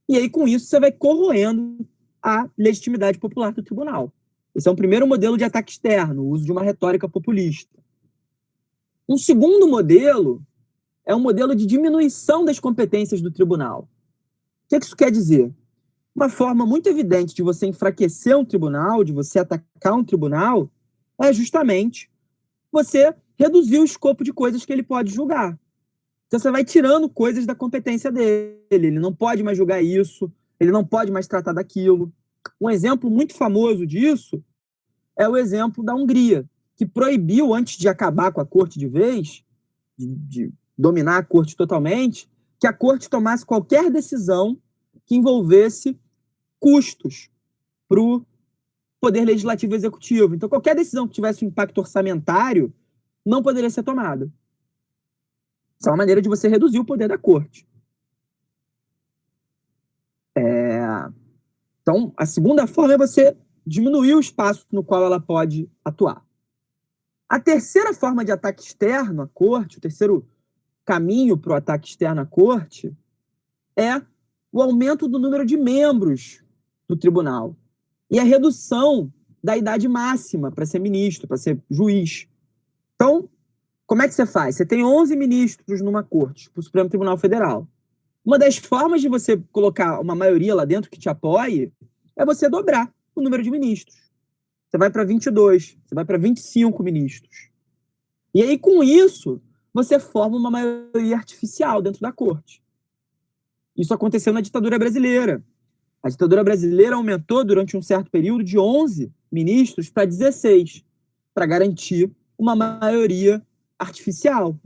E aí, com isso, você vai corroendo a legitimidade popular do tribunal. Esse é um primeiro modelo de ataque externo, o uso de uma retórica populista. Um segundo modelo é um modelo de diminuição das competências do tribunal. O que isso quer dizer? Uma forma muito evidente de você enfraquecer um tribunal, de você atacar um tribunal, é justamente você reduzir o escopo de coisas que ele pode julgar. Então você vai tirando coisas da competência dele. Ele não pode mais julgar isso, ele não pode mais tratar daquilo. Um exemplo muito famoso disso é o exemplo da Hungria, que proibiu, antes de acabar com a corte de vez, de dominar a corte totalmente, que a corte tomasse qualquer decisão que envolvesse custos para o poder legislativo e executivo. Então, qualquer decisão que tivesse um impacto orçamentário não poderia ser tomada. Isso é uma maneira de você reduzir o poder da corte. Então, a segunda forma é você diminuir o espaço no qual ela pode atuar. A terceira forma de ataque externo à corte, o terceiro caminho para o ataque externo à corte, é o aumento do número de membros do tribunal e a redução da idade máxima para ser ministro, para ser juiz. Então, como é que você faz? Você tem 11 ministros numa corte, para o Supremo Tribunal Federal. Uma das formas de você colocar uma maioria lá dentro que te apoie é você dobrar o número de ministros. Você vai para 22, você vai para 25 ministros. E aí, com isso, você forma uma maioria artificial dentro da corte. Isso aconteceu na ditadura brasileira. A ditadura brasileira aumentou durante um certo período de 11 ministros para 16, para garantir uma maioria artificial.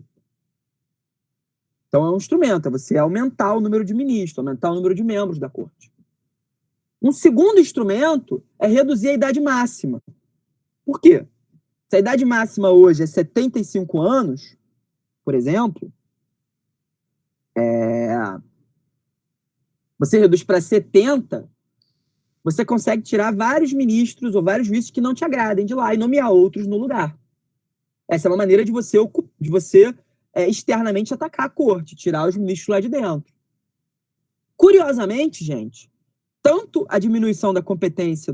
Então é um instrumento, é você aumentar o número de ministros, aumentar o número de membros da corte. Um segundo instrumento é reduzir a idade máxima. Por quê? Se a idade máxima hoje é 75 anos, por exemplo, você reduz para 70, você consegue tirar vários ministros ou vários juízes que não te agradem de lá e nomear outros no lugar. Essa é uma maneira de você externamente atacar a corte, tirar os ministros lá de dentro. Curiosamente, gente, tanto a diminuição da competência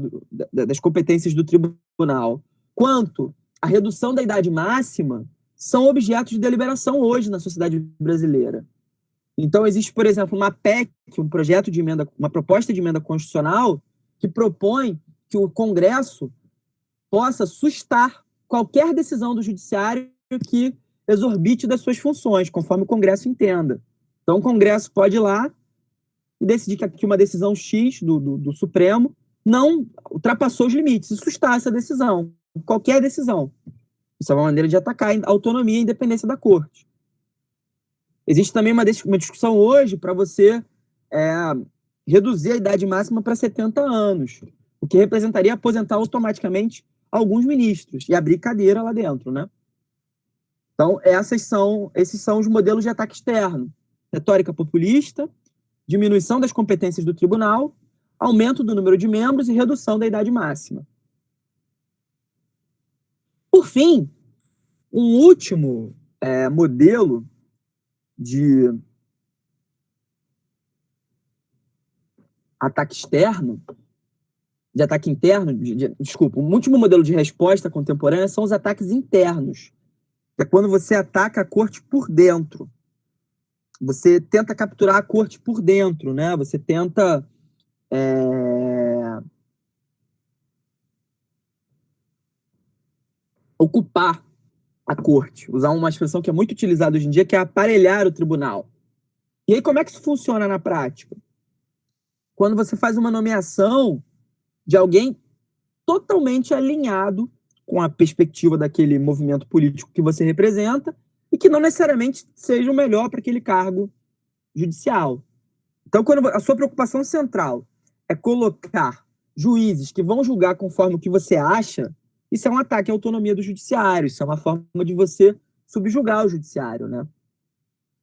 das competências do tribunal quanto a redução da idade máxima são objetos de deliberação hoje na sociedade brasileira. Então, existe, por exemplo, uma PEC, um projeto de emenda, uma proposta de emenda constitucional que propõe que o Congresso possa sustar qualquer decisão do judiciário que exorbite das suas funções, conforme o Congresso entenda. Então, o Congresso pode ir lá e decidir que uma decisão X do Supremo não ultrapassou os limites e sustar essa decisão, qualquer decisão. Isso é uma maneira de atacar a autonomia e a independência da Corte. Existe também uma discussão hoje para você reduzir a idade máxima para 70 anos, o que representaria aposentar automaticamente alguns ministros e abrir cadeira lá dentro, né? Então, esses são os modelos de ataque externo. Retórica populista, diminuição das competências do tribunal, aumento do número de membros e redução da idade máxima. Por fim, um último modelo de ataque externo de ataque interno, desculpa, o último modelo de resposta contemporânea são os ataques internos. É quando você ataca a corte por dentro. Você tenta capturar a corte por dentro, né? Você tenta ocupar a corte. Usar uma expressão que é muito utilizada hoje em dia, que é aparelhar o tribunal. E aí, como é que isso funciona na prática? Quando você faz uma nomeação de alguém totalmente alinhado com a perspectiva daquele movimento político que você representa e que não necessariamente seja o melhor para aquele cargo judicial. Então, quando a sua preocupação central é colocar juízes que vão julgar conforme o que você acha, isso é um ataque à autonomia do judiciário, isso é uma forma de você subjugar o judiciário, né?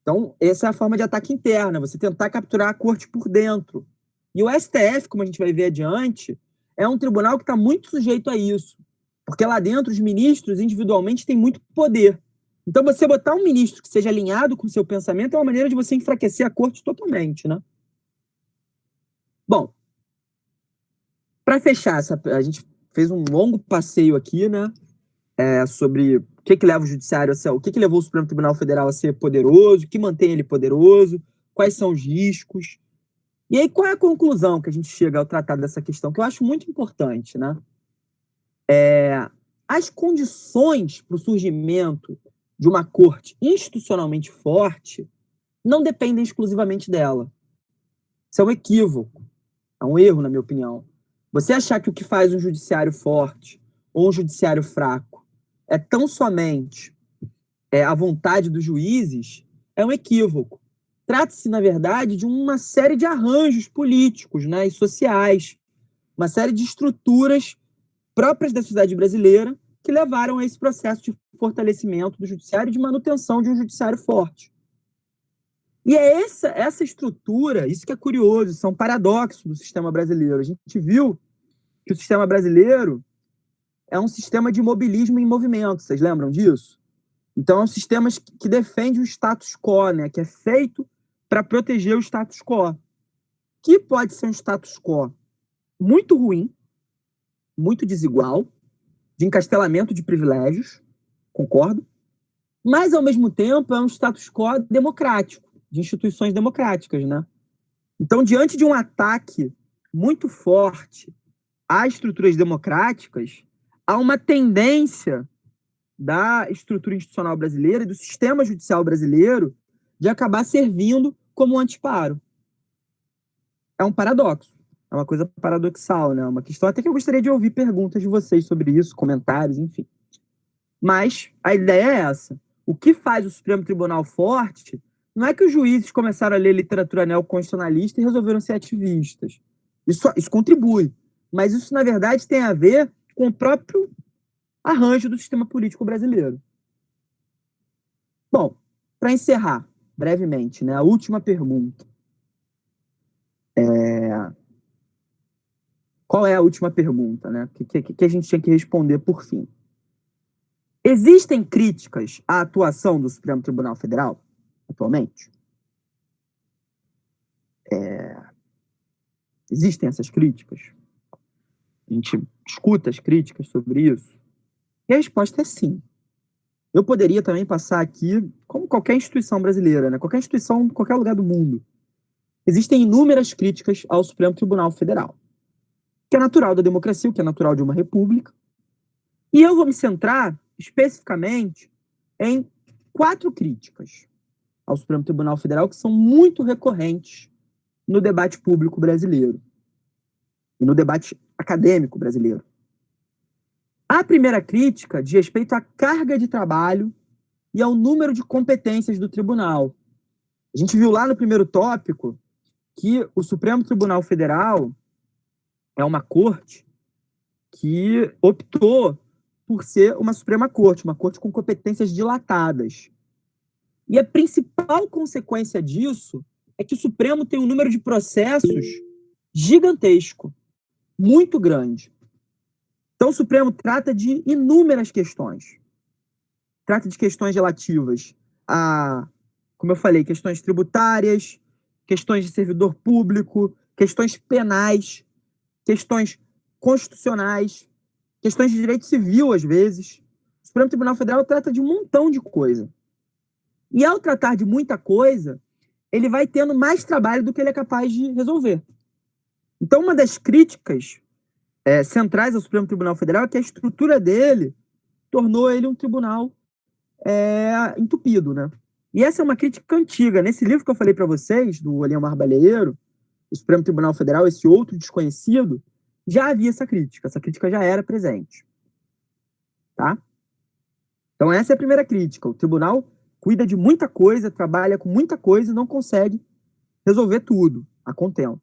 Então, essa é a forma de ataque interno, você tentar capturar a corte por dentro. E o STF, como a gente vai ver adiante, é um tribunal que está muito sujeito a isso, porque lá dentro os ministros individualmente têm muito poder. Então, você botar um ministro que seja alinhado com o seu pensamento é uma maneira de você enfraquecer a corte totalmente, né? Bom, para fechar, a gente fez um longo passeio aqui, né? Sobre o que leva o judiciário a ser, o que levou o Supremo Tribunal Federal a ser poderoso, o que mantém ele poderoso, quais são os riscos. E aí, qual é a conclusão que a gente chega ao tratar dessa questão, que eu acho muito importante, né? As condições para o surgimento de uma corte institucionalmente forte não dependem exclusivamente dela. Isso é um equívoco, é um erro, na minha opinião. Você achar que o que faz um judiciário forte ou um judiciário fraco é tão somente a vontade dos juízes é um equívoco. Trata-se, na verdade, de uma série de arranjos políticos, né, e sociais, uma série de estruturas próprias da sociedade brasileira que levaram a esse processo de fortalecimento do judiciário e de manutenção de um judiciário forte. E é essa estrutura, isso que é curioso, isso é um paradoxo do sistema brasileiro. A gente viu que o sistema brasileiro é um sistema de mobilismo em movimento, vocês lembram disso? Então, é um sistema que defende o status quo, né? Que é feito para proteger o status quo. Que pode ser um status quo muito ruim, muito desigual, de encastelamento de privilégios, concordo, mas, ao mesmo tempo, é um status quo democrático, de instituições democráticas, né? Então, diante de um ataque muito forte às estruturas democráticas, há uma tendência da estrutura institucional brasileira e do sistema judicial brasileiro de acabar servindo como um anteparo. É um paradoxo, é uma coisa paradoxal, né? Uma questão até que eu gostaria de ouvir perguntas de vocês sobre isso, comentários, enfim. Mas a ideia é essa. O que faz o Supremo Tribunal forte não é que os juízes começaram a ler literatura neoconstitucionalista e resolveram ser ativistas. Isso contribui. Mas isso, na verdade, tem a ver com o próprio arranjo do sistema político brasileiro. Bom, para encerrar, brevemente, né, a última pergunta. Qual é a última pergunta, né? Que a gente tinha que responder por fim? Existem críticas à atuação do Supremo Tribunal Federal, atualmente? Existem essas críticas? A gente escuta as críticas sobre isso? E a resposta é sim. Eu poderia também passar aqui, como qualquer instituição brasileira, né? Qualquer instituição em qualquer lugar do mundo. Existem inúmeras críticas ao Supremo Tribunal Federal, que é natural da democracia, o que é natural de uma república. E eu vou me centrar especificamente em 4 críticas ao Supremo Tribunal Federal que são muito recorrentes no debate público brasileiro e no debate acadêmico brasileiro. A primeira crítica diz respeito à carga de trabalho e ao número de competências do tribunal. A gente viu lá no primeiro tópico que o Supremo Tribunal Federal é uma corte que optou por ser uma Suprema Corte, uma corte com competências dilatadas. E a principal consequência disso é que o Supremo tem um número de processos gigantesco, muito grande. Então, o Supremo trata de inúmeras questões. Trata de questões relativas a, como eu falei, questões tributárias, questões de servidor público, questões penais, questões constitucionais, questões de direito civil, às vezes. O Supremo Tribunal Federal trata de um montão de coisa. E ao tratar de muita coisa, ele vai tendo mais trabalho do que ele é capaz de resolver. Então, uma das críticas centrais ao Supremo Tribunal Federal é que a estrutura dele tornou ele um tribunal entupido, né? E essa é uma crítica antiga. Nesse livro que eu falei para vocês, do Eliomar Balieiro, o Supremo Tribunal Federal, esse outro desconhecido, já havia essa crítica já era presente. Tá? Então essa é a primeira crítica. O tribunal cuida de muita coisa, trabalha com muita coisa e não consegue resolver tudo a contento.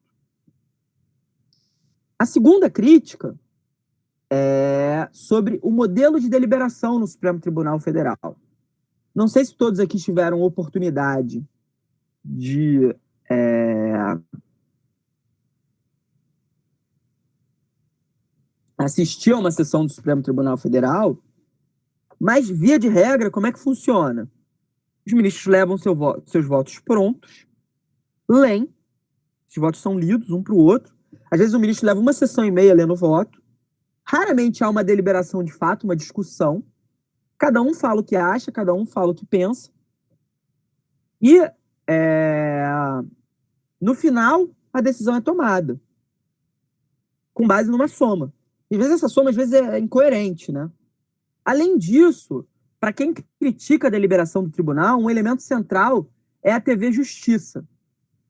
A segunda crítica é sobre o modelo de deliberação no Supremo Tribunal Federal. Não sei se todos aqui tiveram oportunidade de assistir a uma sessão do Supremo Tribunal Federal, mas, via de regra, como é que funciona? Os ministros levam seus votos prontos, leem, os votos são lidos um para o outro. Às vezes o ministro leva 1,5 lendo o voto. Raramente há uma deliberação de fato, uma discussão. Cada um fala o que acha, cada um fala o que pensa. E, no final, a decisão é tomada, com base numa soma. Às vezes essa soma é incoerente, né? Além disso, para quem critica a deliberação do tribunal, um elemento central é a TV Justiça.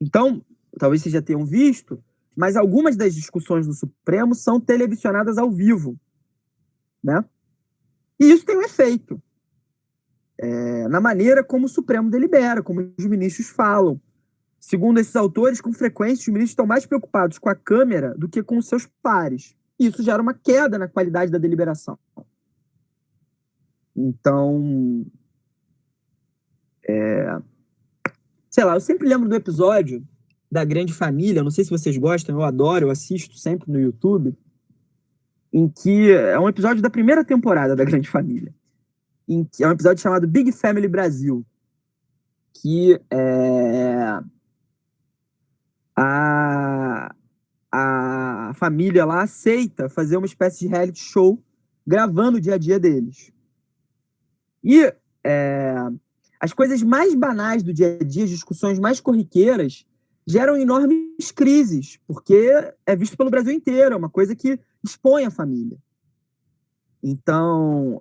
Então, talvez vocês já tenham visto, mas algumas das discussões do Supremo são televisionadas ao vivo, né? E isso tem um efeito na maneira como o Supremo delibera, como os ministros falam. Segundo esses autores, com frequência, os ministros estão mais preocupados com a Câmara do que com os seus pares. E isso gera uma queda na qualidade da deliberação. Então, sei lá, eu sempre lembro do episódio da Grande Família, não sei se vocês gostam, eu adoro, eu assisto sempre no YouTube, em que é um episódio da primeira temporada da Grande Família, em que é um episódio chamado Big Family Brasil, que a família lá aceita fazer uma espécie de reality show gravando o dia a dia deles. E as coisas mais banais do dia a dia, as discussões mais corriqueiras, geram enormes crises, porque é visto pelo Brasil inteiro, é uma coisa que expõe a família. Então,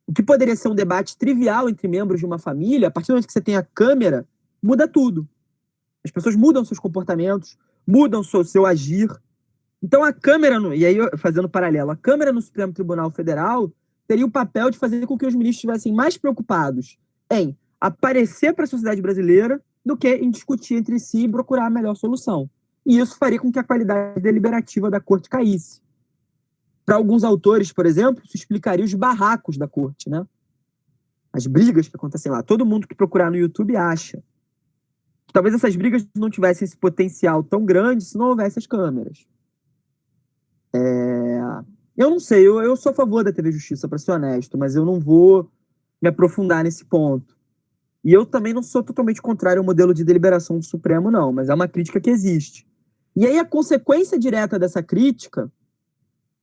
o que poderia ser um debate trivial entre membros de uma família, a partir do momento que você tem a câmera, muda tudo. As pessoas mudam seus comportamentos, mudam seu agir. Então a Câmara, e aí fazendo paralelo, a Câmara no Supremo Tribunal Federal teria o papel de fazer com que os ministros estivessem mais preocupados em aparecer para a sociedade brasileira do que em discutir entre si e procurar a melhor solução. E isso faria com que a qualidade deliberativa da corte caísse. Para alguns autores, por exemplo, isso explicaria os barracos da corte, né? As brigas que acontecem lá. Todo mundo que procurar no YouTube acha. Talvez essas brigas não tivessem esse potencial tão grande se não houvesse as câmeras. Eu não sei, eu sou a favor da TV Justiça, para ser honesto, mas eu não vou me aprofundar nesse ponto. E eu também não sou totalmente contrário ao modelo de deliberação do Supremo, não, mas é uma crítica que existe. E aí a consequência direta dessa crítica,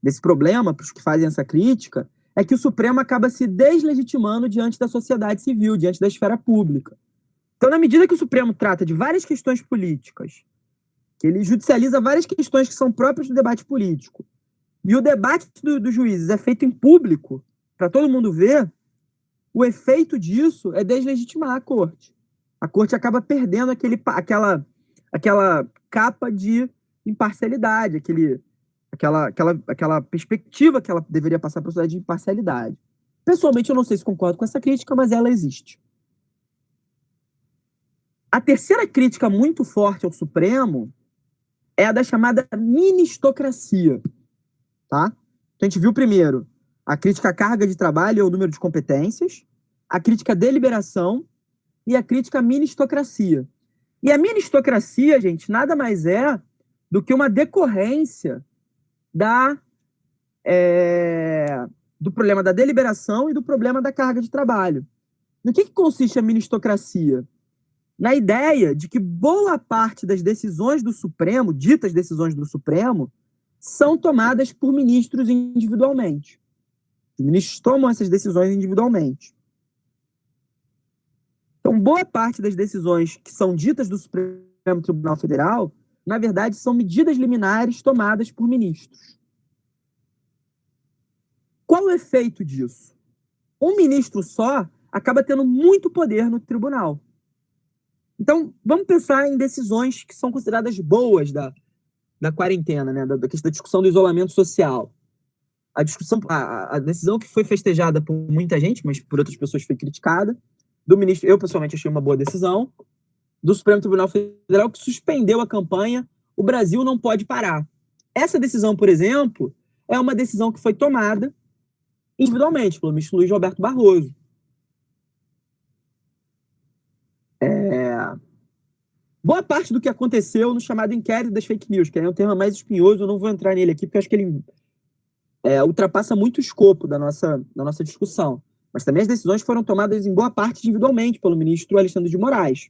desse problema para os que fazem essa crítica, é que o Supremo acaba se deslegitimando diante da sociedade civil, diante da esfera pública. Então, na medida que o Supremo trata de várias questões políticas, que ele judicializa várias questões que são próprias do debate político, e o debate dos juízes é feito em público, para todo mundo ver, o efeito disso é deslegitimar a corte. A corte acaba perdendo aquela capa de imparcialidade, aquela perspectiva que ela deveria passar para a sociedade de imparcialidade. Pessoalmente, eu não sei se concordo com essa crítica, mas ela existe. A terceira crítica muito forte ao Supremo é a da chamada ministocracia. Tá? Então, a gente viu primeiro a crítica à carga de trabalho e ao número de competências, a crítica à deliberação e a crítica à ministocracia. E a ministocracia, gente, nada mais é do que uma decorrência do problema da deliberação e do problema da carga de trabalho. No que consiste a ministocracia? Na ideia de que boa parte das decisões do Supremo, ditas decisões do Supremo, são tomadas por ministros individualmente. Os ministros tomam essas decisões individualmente. Então, boa parte das decisões que são ditas do Supremo Tribunal Federal, na verdade, são medidas liminares tomadas por ministros. Qual o efeito disso? Um ministro só acaba tendo muito poder no tribunal. Então, vamos pensar em decisões que são consideradas boas da quarentena, né? da discussão do isolamento social. A decisão que foi festejada por muita gente, mas por outras pessoas foi criticada, do ministro, eu pessoalmente achei uma boa decisão, do Supremo Tribunal Federal, que suspendeu a campanha O Brasil Não Pode Parar. Essa decisão, por exemplo, é uma decisão que foi tomada individualmente pelo ministro Luiz Roberto Barroso. Boa parte do que aconteceu no chamado inquérito das fake news, que é um tema mais espinhoso, eu não vou entrar nele aqui, porque eu acho que ele ultrapassa muito o escopo da nossa discussão. Mas também as decisões foram tomadas em boa parte individualmente pelo ministro Alexandre de Moraes.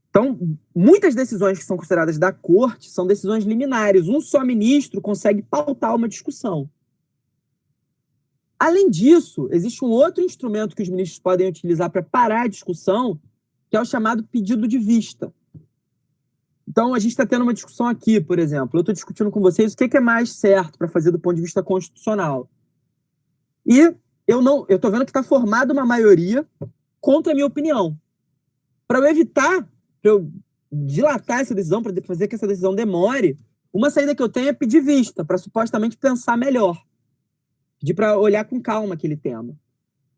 Então, muitas decisões que são consideradas da corte são decisões liminares. Um só ministro consegue pautar uma discussão. Além disso, existe um outro instrumento que os ministros podem utilizar para parar a discussão, que é o chamado pedido de vista. Então, a gente está tendo uma discussão aqui, por exemplo. Eu estou discutindo com vocês o que é mais certo para fazer do ponto de vista constitucional. E eu estou vendo que está formada uma maioria contra a minha opinião. Para eu evitar, para eu dilatar essa decisão, para fazer que essa decisão demore, uma saída que eu tenho é pedir vista, para supostamente pensar melhor. Pedir para olhar com calma aquele tema.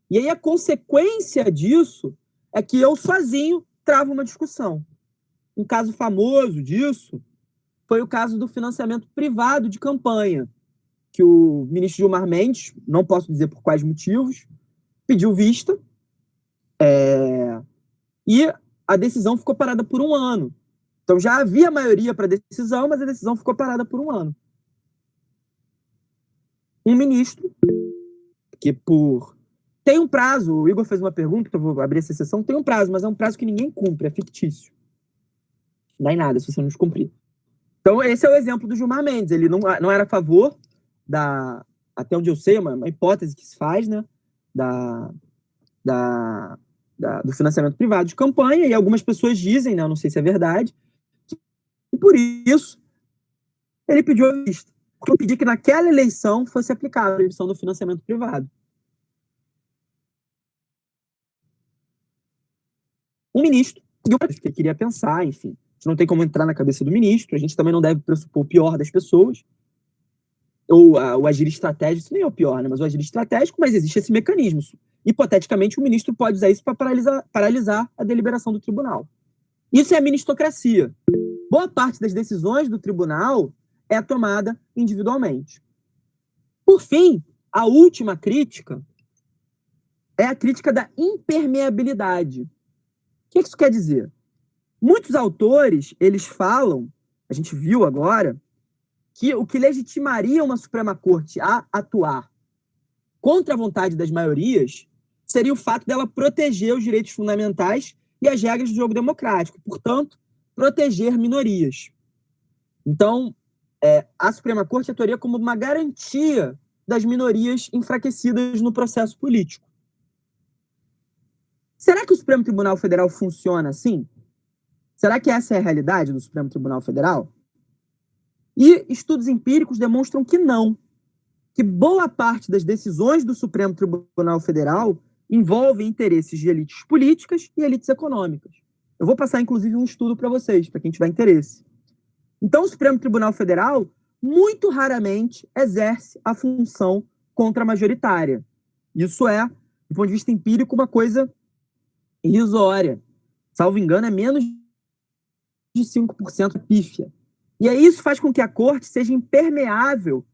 E aí a consequência disso é que eu sozinho travo uma discussão. Um caso famoso disso foi o caso do financiamento privado de campanha, que o ministro Gilmar Mendes, não posso dizer por quais motivos, pediu vista, e a decisão ficou parada por 1 ano. Então já havia maioria para a decisão, mas a decisão ficou parada por 1 ano. Um ministro, que tem um prazo, o Igor fez uma pergunta, eu vou abrir essa sessão, tem um prazo, mas é um prazo que ninguém cumpre, é fictício. Não dá em nada se você não cumprir. Então esse é o exemplo do Gilmar Mendes, ele não era a favor até onde eu sei, uma hipótese que se faz, né, do financiamento privado de campanha, e algumas pessoas dizem, né, não sei se é verdade, e por isso ele pediu a vista. Eu pedi que naquela eleição fosse aplicada a eleição do financiamento privado. Um ministro, que queria pensar, enfim, a gente não tem como entrar na cabeça do ministro, a gente também não deve pressupor o pior das pessoas, ou o agir estratégico, isso nem é o pior, né? Mas o agir estratégico, mas existe esse mecanismo. Hipoteticamente, o ministro pode usar isso para paralisar a deliberação do tribunal. Isso é a ministocracia. Boa parte das decisões do tribunal é tomada individualmente. Por fim, a última crítica é a crítica da impermeabilidade. O que isso quer dizer? Muitos autores, eles falam, a gente viu agora, que o que legitimaria uma Suprema Corte a atuar contra a vontade das maiorias seria o fato dela proteger os direitos fundamentais e as regras do jogo democrático, portanto, proteger minorias. Então, a Suprema Corte atuaria como uma garantia das minorias enfraquecidas no processo político. Será que o Supremo Tribunal Federal funciona assim? Será que essa é a realidade do Supremo Tribunal Federal? E estudos empíricos demonstram que não, que boa parte das decisões do Supremo Tribunal Federal envolvem interesses de elites políticas e elites econômicas. Eu vou passar, inclusive, um estudo para vocês, para quem tiver interesse. Então, o Supremo Tribunal Federal, muito raramente, exerce a função contra-majoritária. Isso é, do ponto de vista empírico, uma coisa irrisória. Salvo engano, é menos de 5% pífia. E aí isso faz com que a corte seja impermeável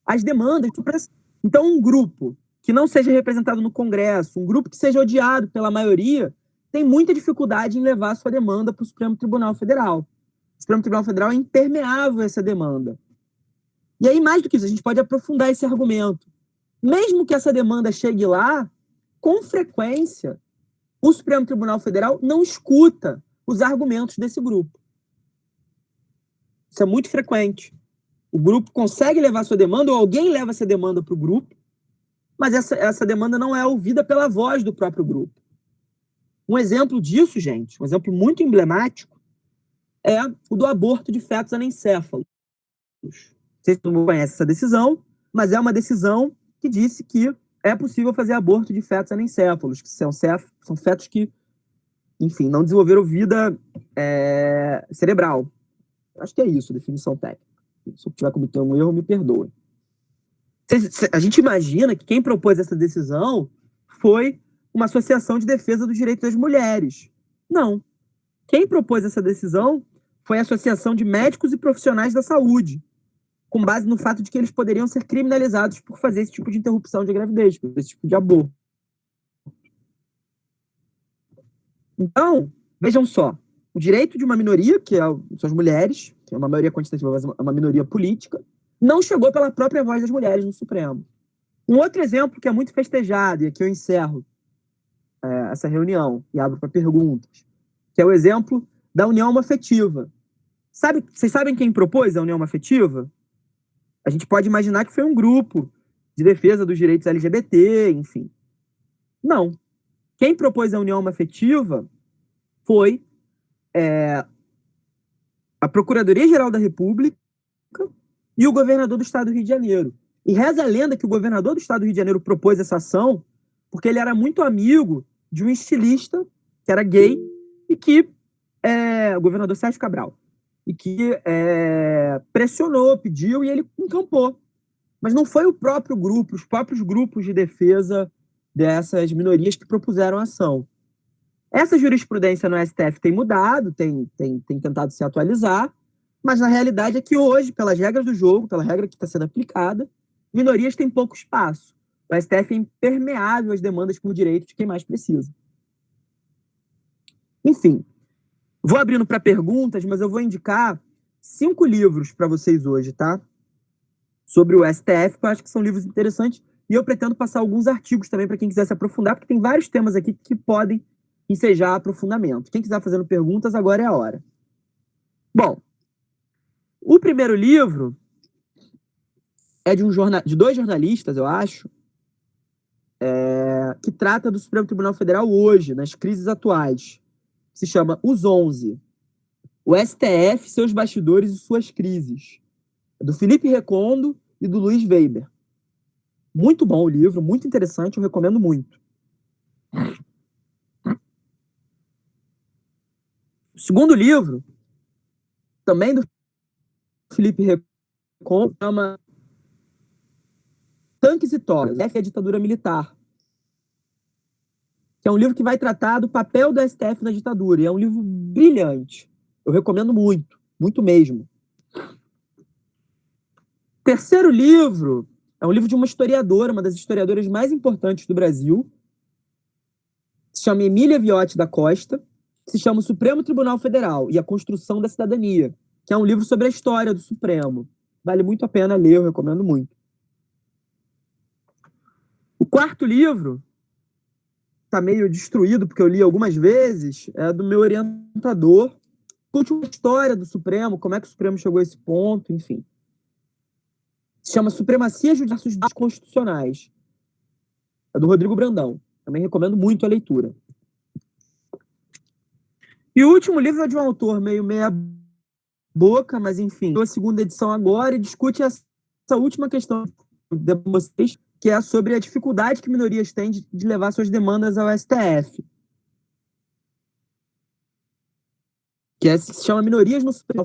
às demandas. Então, um grupo que não seja representado no Congresso, um grupo que seja odiado pela maioria, tem muita dificuldade em levar a sua demanda para o Supremo Tribunal Federal. O Supremo Tribunal Federal é impermeável a essa demanda. E aí, mais do que isso, a gente pode aprofundar esse argumento. Mesmo que essa demanda chegue lá, com frequência, o Supremo Tribunal Federal não escuta os argumentos desse grupo. Isso é muito frequente. O grupo consegue levar sua demanda, ou alguém leva essa demanda para o grupo, mas essa demanda não é ouvida pela voz do próprio grupo. Um exemplo disso, gente, um exemplo muito emblemático, é o do aborto de fetos anencéfalos. Não sei se todo mundo conhece essa decisão, mas é uma decisão que disse que é possível fazer aborto de fetos anencéfalos, que são fetos que, enfim, não desenvolveram vida cerebral. Acho que é isso, definição técnica. Se eu estiver cometendo um erro, me perdoe. A gente imagina que quem propôs essa decisão foi uma associação de defesa dos direitos das mulheres. Não. Quem propôs essa decisão foi a Associação de Médicos e Profissionais da Saúde, com base no fato de que eles poderiam ser criminalizados por fazer esse tipo de interrupção de gravidez, por esse tipo de aborto. Então, vejam só, o direito de uma minoria, que são as mulheres, que é uma maioria quantitativa, mas é uma minoria política, não chegou pela própria voz das mulheres no Supremo. Um outro exemplo que é muito festejado, e aqui eu encerro essa reunião e abro para perguntas, que é o exemplo da união homoafetiva. Vocês sabem quem propôs a união homoafetiva? A gente pode imaginar que foi um grupo de defesa dos direitos LGBT, enfim. Não. Quem propôs a união homoafetiva foi a Procuradoria-Geral da República e o governador do estado do Rio de Janeiro. E reza a lenda que o governador do estado do Rio de Janeiro propôs essa ação porque ele era muito amigo de um estilista que era gay e que, o governador Sérgio Cabral, e que pressionou, pediu e ele encampou. Mas não foi o próprio grupo, os próprios grupos de defesa dessas minorias que propuseram a ação. Essa jurisprudência no STF tem mudado, tem tentado se atualizar, mas na realidade é que hoje, pelas regras do jogo, pela regra que está sendo aplicada, minorias têm pouco espaço. O STF é impermeável às demandas por direitos de quem mais precisa. Enfim, vou abrindo para perguntas, mas eu vou indicar 5 livros para vocês hoje, tá? Sobre o STF, que eu acho que são livros interessantes, e eu pretendo passar alguns artigos também para quem quiser se aprofundar, porque tem vários temas aqui que podem ensejar aprofundamento. Quem quiser fazendo perguntas, agora é a hora. Bom, o primeiro livro é de 2 jornalistas, eu acho, que trata do Supremo Tribunal Federal hoje, nas crises atuais. Se chama Os 11. O STF, seus bastidores e suas crises. É do Felipe Recondo e do Luiz Weber. Muito bom o livro, muito interessante, eu recomendo muito. O segundo livro, também do Felipe Recondo, chama Tanques e Togas, a ditadura militar. Que é um livro que vai tratar do papel do STF na ditadura. E é um livro brilhante. Eu recomendo muito, muito mesmo. O terceiro livro é um livro de uma historiadora, uma das historiadoras mais importantes do Brasil. Se chama Emília Viotti da Costa. Se chama O Supremo Tribunal Federal e a Construção da Cidadania, que é um livro sobre a história do Supremo. Vale muito a pena ler, eu recomendo muito. O quarto livro está meio destruído, porque eu li algumas vezes, é do meu orientador. Conta uma história do Supremo, como é que o Supremo chegou a esse ponto, enfim. Se chama Supremacia Judiciais Constitucionais. É do Rodrigo Brandão. Também recomendo muito a leitura. E o último livro é de um autor meio meia boca, mas enfim, a segunda edição agora e discute essa última questão de vocês, que é sobre a dificuldade que minorias têm de levar suas demandas ao STF. Que se chama Minorias no Supremo.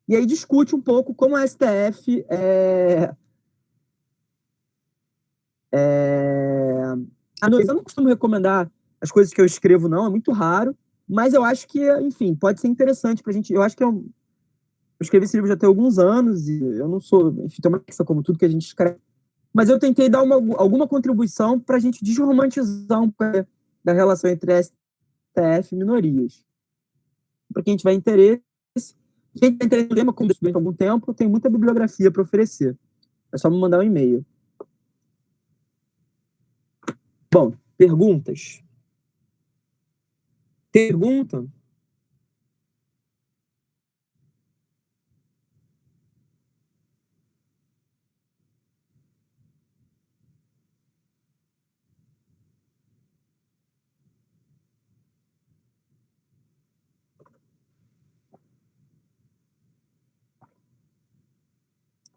E aí discute um pouco como a STF eu não costumo recomendar as coisas que eu escrevo, não, é muito raro, mas eu acho que, enfim, pode ser interessante pra gente. Eu acho que eu escrevi esse livro já tem alguns anos e eu não sou, enfim, tem uma questão como tudo que a gente escreve, mas eu tentei dar alguma contribuição para a gente desromantizar um pouco da relação entre STF e minorias. Para quem tiver interesse, quem tem interesse no tema, como eu estudei há algum tempo, tem muita bibliografia para oferecer. É só me mandar um e-mail. Bom, perguntas? Pergunta?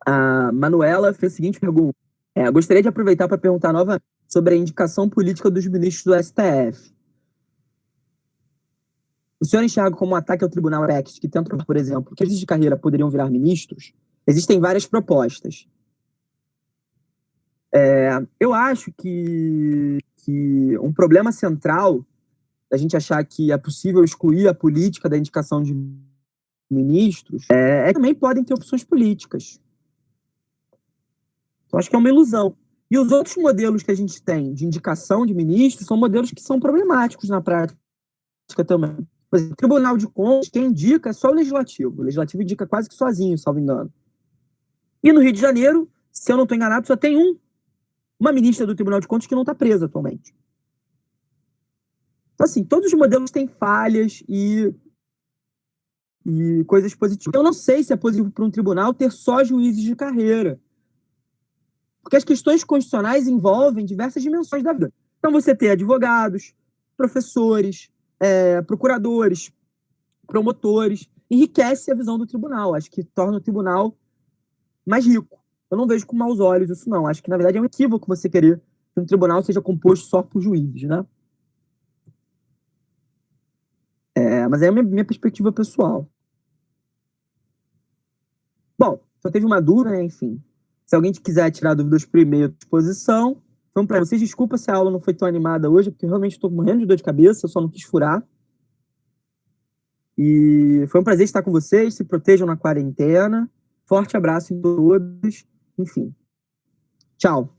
A Manuela fez a seguinte pergunta. Gostaria de aproveitar para perguntar novamente sobre a indicação política dos ministros do STF. O senhor enxerga como um ataque ao Tribunal Rex, que tentam, por exemplo, que eles de carreira poderiam virar ministros? Existem várias propostas. Eu acho que um problema central da gente achar que é possível excluir a política da indicação de ministros é que também podem ter opções políticas. Eu acho que é uma ilusão. E os outros modelos que a gente tem de indicação de ministros são modelos que são problemáticos na prática também. Por exemplo, o Tribunal de Contas, quem indica é só o Legislativo. O Legislativo indica quase que sozinho, salvo engano. E no Rio de Janeiro, se eu não estou enganado, só tem uma ministra do Tribunal de Contas que não está presa atualmente. Então, assim, todos os modelos têm falhas e coisas positivas. Eu não sei se é positivo para um tribunal ter só juízes de carreira. Porque as questões constitucionais envolvem diversas dimensões da vida. Então, você ter advogados, professores, procuradores, promotores, enriquece a visão do tribunal. Acho que torna o tribunal mais rico. Eu não vejo com maus olhos isso, não. Acho que, na verdade, é um equívoco você querer que um tribunal seja composto só por juízes, né? Mas é a minha perspectiva pessoal. Bom, só teve uma dúvida, né? Enfim. Se alguém quiser tirar dúvidas por e-mail à disposição, vamos para vocês. Desculpa se a aula não foi tão animada hoje, porque eu realmente estou morrendo de dor de cabeça, eu só não quis furar. E foi um prazer estar com vocês. Se protejam na quarentena. Forte abraço em todos. Enfim. Tchau.